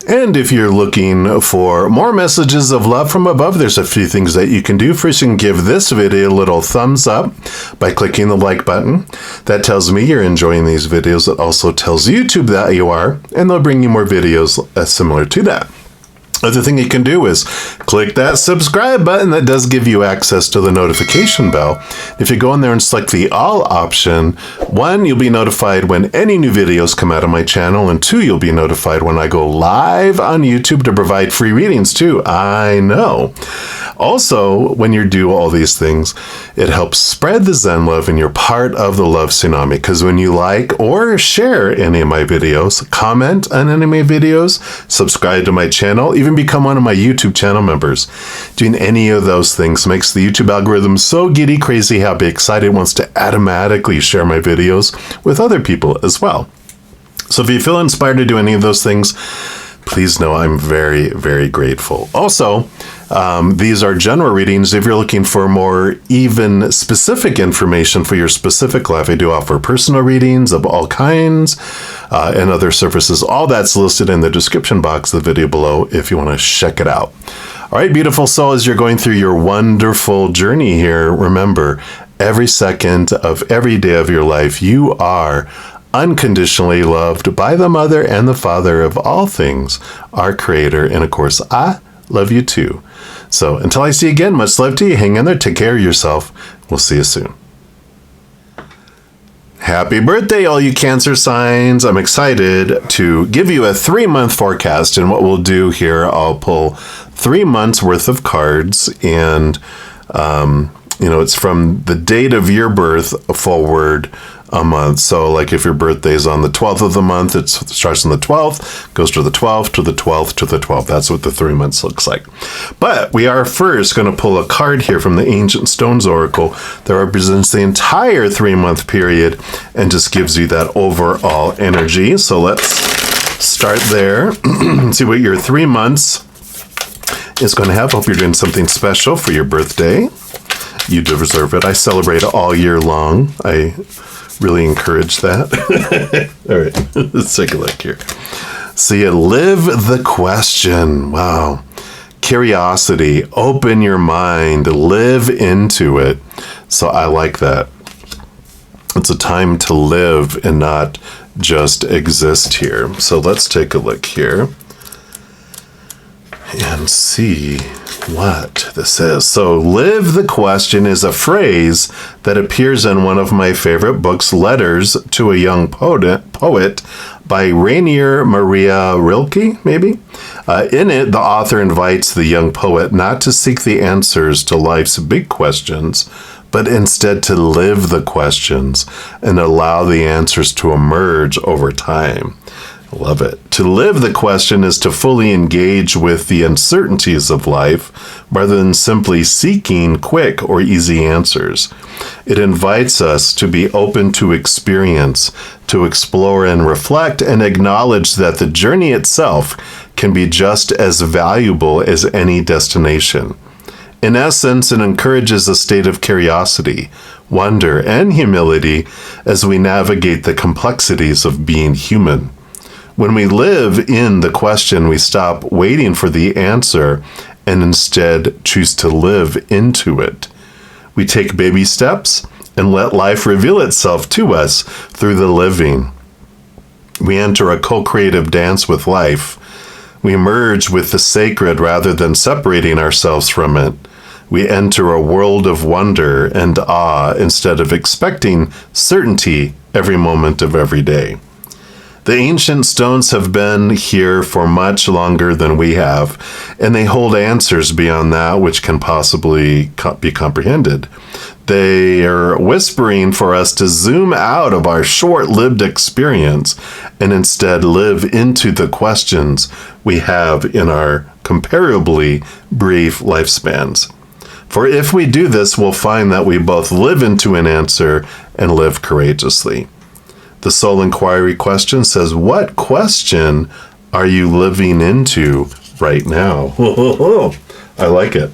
And if you're looking for more messages of love from above, there's a few things that you can do. First, you can give this video a little thumbs up by clicking the like button. That tells me you're enjoying these videos. It also tells YouTube that you are, and they'll bring you more videos similar to that. Other thing you can do is click that subscribe button. That does give you access to the notification bell. If you go in there and select the all option, 1, you'll be notified when any new videos come out of my channel, and 2, you'll be notified when I go live on YouTube to provide free readings too. I know. Also, when you do all these things, it helps spread the Zen love, and you're part of the love tsunami, because when you like or share any of my videos, comment on any of my videos, subscribe to my channel, even become one of my YouTube channel members. Doing any of those things makes the YouTube algorithm so giddy, crazy, happy, excited, it wants to automatically share my videos with other people as well. So if you feel inspired to do any of those things, please know I'm very, very grateful. Also, these are general readings. If you're looking for more even specific information for your specific life, I do offer personal readings of all kinds and other services. All that's listed in the description box of the video below if you want to check it out. All right, beautiful soul, as you're going through your wonderful journey here, remember, every second of every day of your life, you are unconditionally loved by the Mother and the Father of all things, our Creator. And of course, I love you too. So until I see you again, much love to you. Hang in there. Take care of yourself. We'll see you soon. Happy birthday, all you Cancer signs. I'm excited to give you a 3-month forecast. And what we'll do here, I'll pull 3 months worth of cards, and it's from the date of your birth forward a month. So like if your birthday is on the 12th of the month, it starts on the 12th, goes to the 12th, to the 12th, to the 12th. That's what the 3 months looks like. But we are first going to pull a card here from the Ancient Stones Oracle that represents the entire 3-month period and just gives you that overall energy. So let's start there and see what your 3 months is going to have. Hope you're doing something special for your birthday. You deserve it. I celebrate all year long. I really encourage that. All right, let's take a look here. So you live the question. Wow. Curiosity. Open your mind. Live into it. So I like that. It's a time to live and not just exist here. So let's take a look here and see what this is. So live the question is a phrase that appears in one of my favorite books, Letters to a Young Poet by Rainier Maria Rilke, maybe. In it, the author invites the young poet not to seek the answers to life's big questions, but instead to live the questions and allow the answers to emerge over time. Love it. To live the question is to fully engage with the uncertainties of life rather than simply seeking quick or easy answers. It invites us to be open to experience, to explore and reflect, and acknowledge that the journey itself can be just as valuable as any destination. In essence, it encourages a state of curiosity, wonder, and humility as we navigate the complexities of being human. When we live in the question, we stop waiting for the answer and instead choose to live into it. We take baby steps and let life reveal itself to us through the living. We enter a co-creative dance with life. We merge with the sacred rather than separating ourselves from it. We enter a world of wonder and awe instead of expecting certainty every moment of every day. The ancient stones have been here for much longer than we have, and they hold answers beyond that which can possibly be comprehended. They are whispering for us to zoom out of our short-lived experience and instead live into the questions we have in our comparably brief lifespans. For if we do this, we'll find that we both live into an answer and live courageously. The soul inquiry question says, what question are you living into right now? I like it.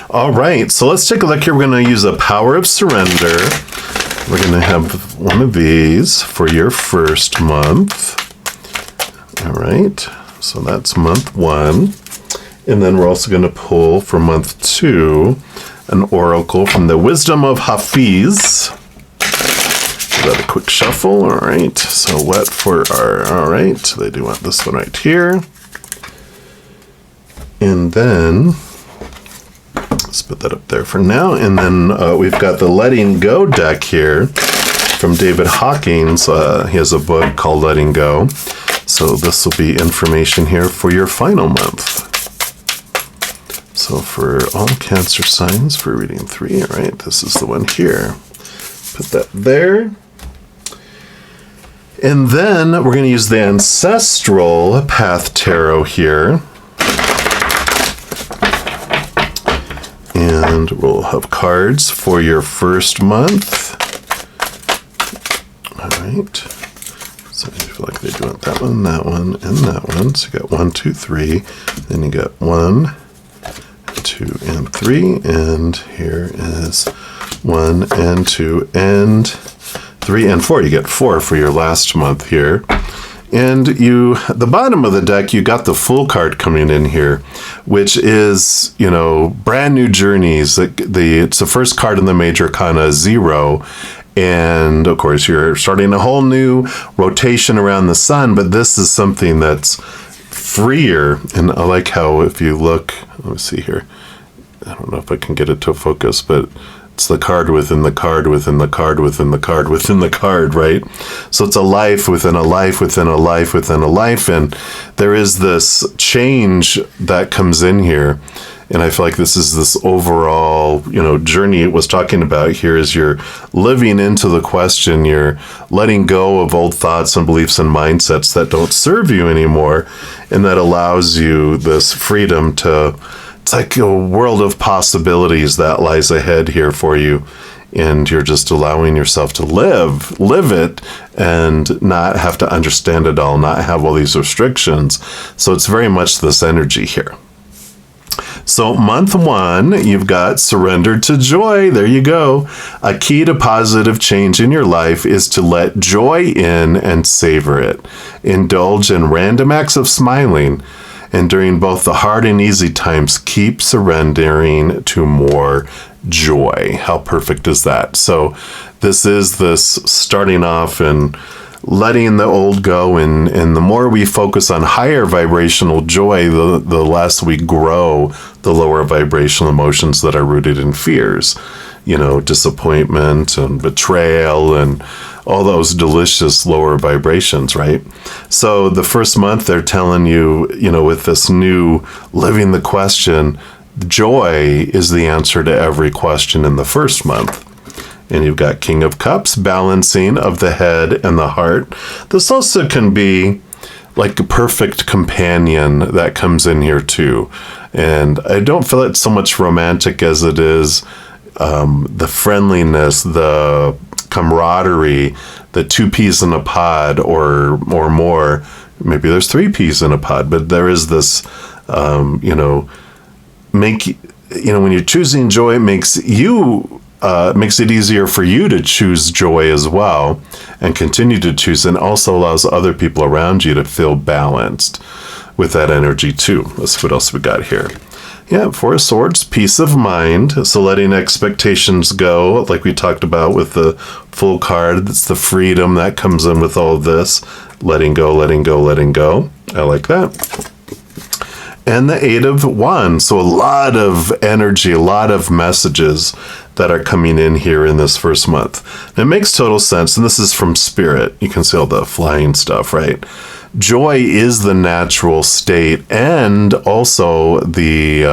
All right, so let's take a look here. We're going to use a power of surrender. We're going to have one of these for your first month. All right, so that's month 1. And then we're also going to pull for month 2 an oracle from the Wisdom of Hafiz. Give that a quick shuffle. All right, so what for our, all right, they do want this one right here. And then, let's put that up there for now. And then we've got the Letting Go deck here from David Hawkins. He has a book called Letting Go. So this will be information here for your final month. So for all Cancer signs for reading 3, all right, this is the one here. Put that there. And then we're going to use the Ancestral Path Tarot here. And we'll have cards for your first month. All right. So I feel like they do want that one, and that one. So you got 1, 2, 3. Then you got 1, 2, and 3. And here is 1 and 2 and 3 and 4. You get 4 for your last month here. And the bottom of the deck, you got the Fool card coming in here, which is, brand new journeys. It's the first card in the Major Arcana 0. And of course, you're starting a whole new rotation around the sun, but this is something that's freer. And I like how if you look, let me see here. I don't know if I can get it to focus, but it's the card within the card within the card within the card within the card, right? So it's a life within a life within a life within a life. And there is this change that comes in here. And I feel like this is this overall, journey it was talking about here is you're living into the question, you're letting go of old thoughts and beliefs and mindsets that don't serve you anymore. And that allows you this freedom to, it's like a world of possibilities that lies ahead here for you. And you're just allowing yourself to live it and not have to understand it all, not have all these restrictions. So it's very much this energy here. So month 1, you've got surrender to joy. There you go. A key to positive change in your life is to let joy in and savor it. Indulge in random acts of smiling. And during both the hard and easy times, keep surrendering to more joy. How perfect is that? So this is this starting off and letting the old go, and the more we focus on higher vibrational joy, the less we grow the lower vibrational emotions that are rooted in fears, disappointment and betrayal and all those delicious lower vibrations, right? So the first month they're telling you, with this new living the question, joy is the answer to every question in the first month. And you've got King of Cups, balancing of the head and the heart. This also can be like a perfect companion that comes in here too. And I don't feel it's so much romantic as it is the friendliness, the camaraderie, the 2 peas in a pod or more. Maybe there's 3 peas in a pod, but there is this, when you're choosing joy, it makes it easier for you to choose joy as well and continue to choose, and also allows other people around you to feel balanced. with that energy too. Let's see what else we got here. Yeah, Four of Swords, peace of mind. So letting expectations go, like we talked about with the Full card. It's the freedom that comes in with all of this. Letting go, letting go, letting go. I like that. And the Eight of Wands. So a lot of energy, a lot of messages that are coming in here in this first month. And it makes total sense. And this is from Spirit. You can see all the flying stuff, right? Joy is the natural state, and also the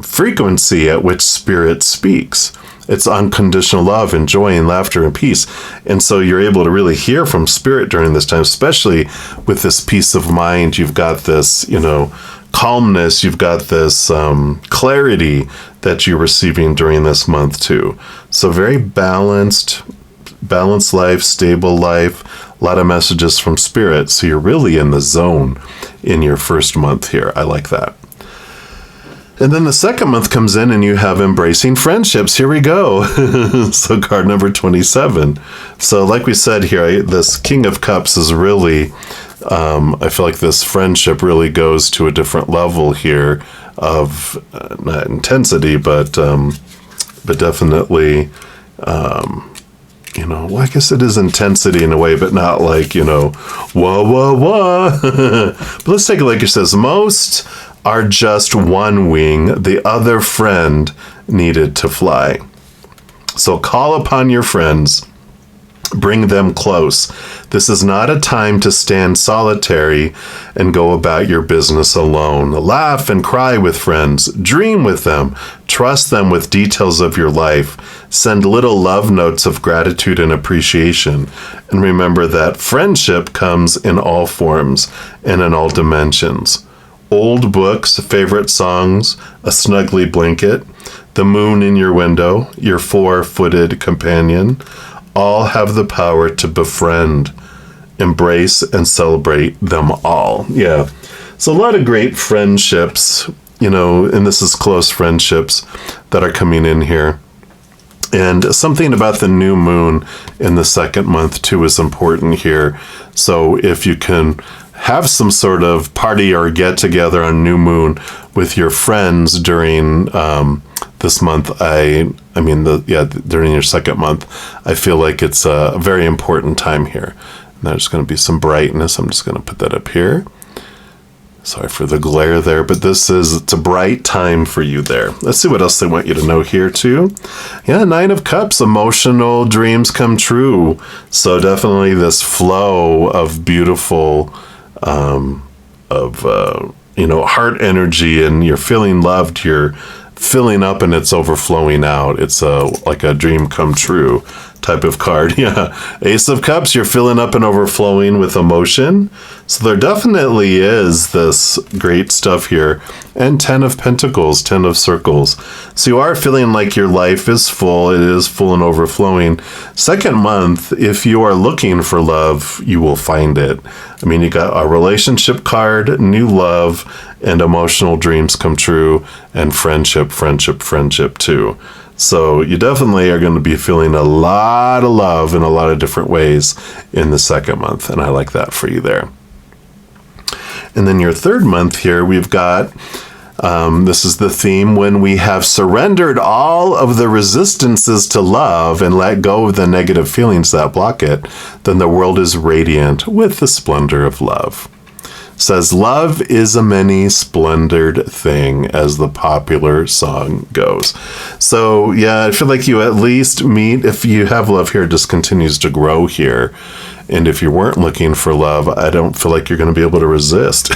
frequency at which Spirit speaks. It's unconditional love and joy and laughter and peace. And so you're able to really hear from Spirit during this time, especially with this peace of mind. You've got this, calmness. You've got this clarity that you're receiving during this month too. So very balanced life, stable life, a lot of messages from Spirit. So you're really in the zone in your first month here. I like that. And then the second month comes in and you have embracing friendships. Here we go. So card number 27. So like we said here, this King of Cups is really, I feel like this friendship really goes to a different level here of not intensity, but definitely, well, I guess it is intensity in a way, but not like, whoa. But let's take it like it says, most are just one wing, the other friend needed to fly. So call upon your friends, bring them close. This is not a time to stand solitary and go about your business alone. Laugh and cry with friends, dream with them, trust them with details of your life, send little love notes of gratitude and appreciation, and remember that friendship comes in all forms and in all dimensions. Old books, favorite songs, a snuggly blanket, the moon in your window, your four-footed companion, all have the power to befriend, embrace, and celebrate them all. Yeah. So a lot of great friendships, and this is close friendships that are coming in here. And something about the new moon in the second month too is important here. So if you can have some sort of party or get together on new moon with your friends during this month, during your second month, I feel like it's a very important time here. And there's going to be some brightness. I'm just going to put that up here. Sorry for the glare there, but it's a bright time for you there. Let's see what else they want you to know here too. Yeah, Nine of Cups, emotional dreams come true. So definitely this flow of beautiful, heart energy, and you're feeling loved, you're filling up and it's overflowing out. It's like a dream come true type of card. Yeah. Ace of Cups, you're filling up and overflowing with emotion. So there definitely is this great stuff here. And 10 of Pentacles, 10 of Circles. So you are feeling like your life is full. It is full and overflowing. Second month, if you are looking for love, you will find it. I mean, you got a relationship card, new love, and emotional dreams come true, and friendship too. So you definitely are going to be feeling a lot of love in a lot of different ways in the second month, and I like that for you there. And then your third month here, we've got, this is the theme, when we have surrendered all of the resistances to love and let go of the negative feelings that block it, then the world is radiant with the splendor of love. Says, love is a many splendored thing, as the popular song goes. So yeah, I feel like you at least meet, if you have love here, it just continues to grow here. And if you weren't looking for love, I don't feel like you're going to be able to resist.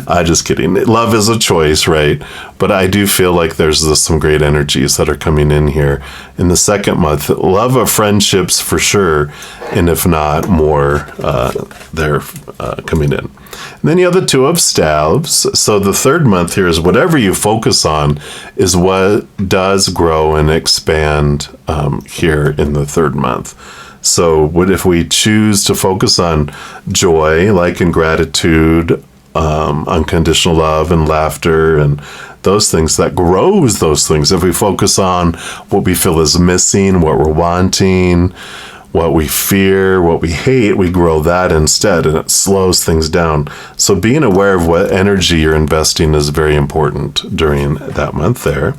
I'm just kidding. Love is a choice, right? But I do feel like there's some great energies that are coming in here in the second month. Love of friendships for sure, and if not more, they're coming in. And then you have the Two of Staves. So the third month here is whatever you focus on is what does grow and expand here in the third month. So what if we choose to focus on joy, like in gratitude, unconditional love and laughter and those things, that grows those things. If we focus on what we feel is missing, what we're wanting, what we fear, what we hate, we grow that instead, and it slows things down. So being aware of what energy you're investing is very important during that month there.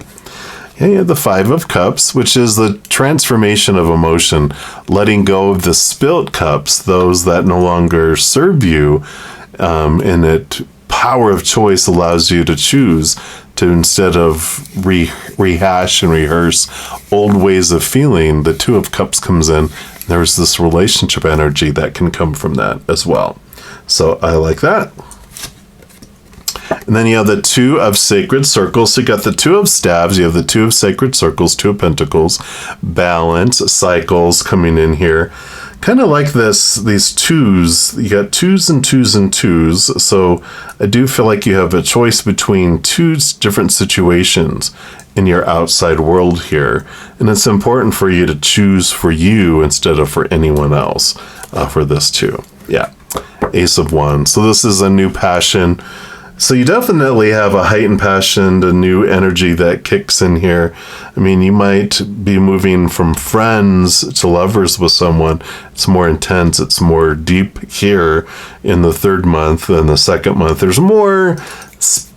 And you have the Five of Cups, which is the transformation of emotion, letting go of the spilt cups, those that no longer serve you, and it power of choice allows you to choose to, instead of rehash and rehearse old ways of feeling. The Two of Cups comes in. There's this relationship energy that can come from that as well. So I like that. And then you have the Two of Sacred Circles. So you got the Two of Staves, you have the Two of Sacred Circles, Two of Pentacles, balance, cycles coming in here. Kind of like these twos. You got twos and twos and twos. So I do feel like you have a choice between two different situations in your outside world here. And it's important for you to choose for you instead of for anyone else for this too. Yeah. Ace of Wands. So this is a new passion. So you definitely have a heightened passion, a new energy that kicks in here. I mean, you might be moving from friends to lovers with someone. It's more intense. It's more deep here in the third month than the second month. There's more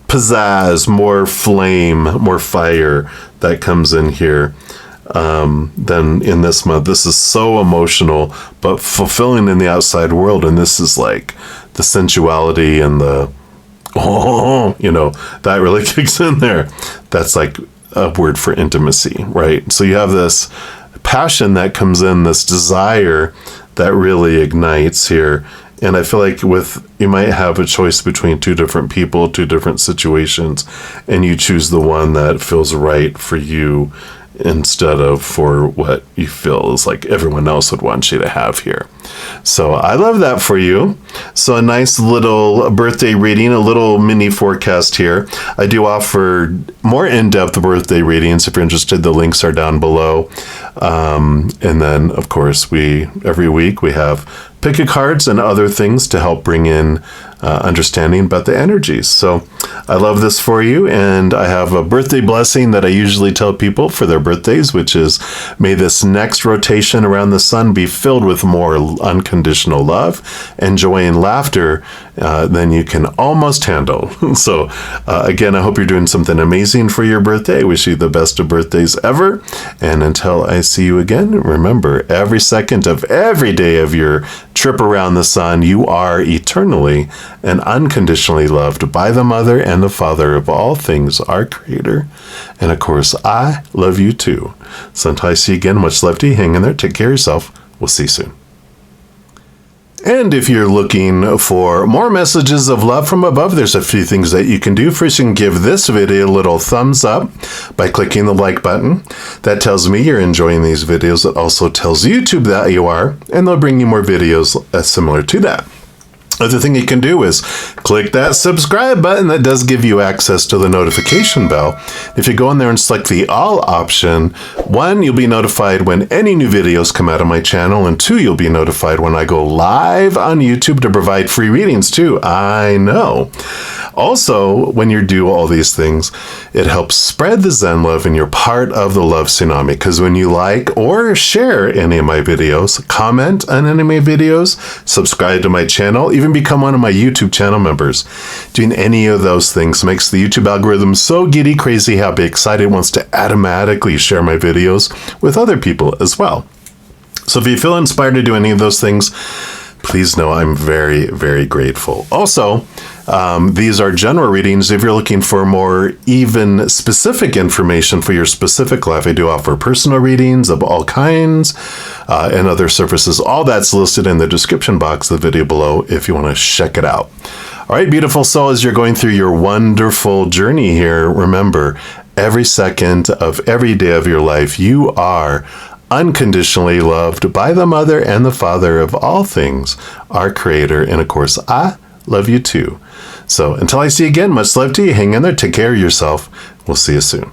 pizzazz, more flame, more fire that comes in here than in this month. This is so emotional, but fulfilling in the outside world. And this is like the sensuality and the that really kicks in there. That's like a word for intimacy, right? So you have this passion that comes in, this desire that really ignites here. And I feel like you might have a choice between two different people, two different situations, and you choose the one that feels right for you instead of for what you feel is like everyone else would want you to have here. So I love that for you. So a nice little birthday reading, a little mini forecast here. I do offer more in-depth birthday readings. If you're interested, the links are down below. And then, of course, every week we have pick a cards and other things to help bring in understanding about the energies. So I love this for you, and I have a birthday blessing that I usually tell people for their birthdays, which is, may this next rotation around the sun be filled with more unconditional love and joy and laughter than you can almost handle. So again, I hope you're doing something amazing for your birthday. I wish you the best of birthdays ever. And until I see you again, remember, every second of every day of your trip around the sun, you are eternally and unconditionally loved by the Mother and the Father of all things, our Creator. And of course, I love you too. So until I see you again, much love to you. Hang in there. Take care of yourself. We'll see you soon. And if you're looking for more messages of love from above, there's a few things that you can do. First, you can give this video a little thumbs up by clicking the like button. That tells me you're enjoying these videos. It also tells YouTube that you are, and they'll bring you more videos similar to that. Other thing you can do is click that subscribe button. That does give you access to the notification bell. If you go in there and select the all option, 1, you'll be notified when any new videos come out of my channel, and 2, you'll be notified when I go live on YouTube to provide free readings too. I know. Also, when you do all these things, it helps spread the Zen love, and you're part of the love tsunami. Because when you like or share any of my videos, comment on any of my videos, subscribe to my channel, even become one of my YouTube channel members, doing any of those things makes the YouTube algorithm so giddy, crazy, happy, excited, it wants to automatically share my videos with other people as well. So if you feel inspired to do any of those things, please know I'm very, very grateful. Also, these are general readings. If you're looking for more even specific information for your specific life, I do offer personal readings of all kinds and other services. All that's listed in the description box of the video below if you want to check it out. All right, beautiful soul, as you're going through your wonderful journey here, remember, every second of every day of your life, you are unconditionally loved by the Mother and the Father of all things, our Creator. And of course, I love you too. So until I see you again, much love to you. Hang in there. Take care of yourself. We'll see you soon.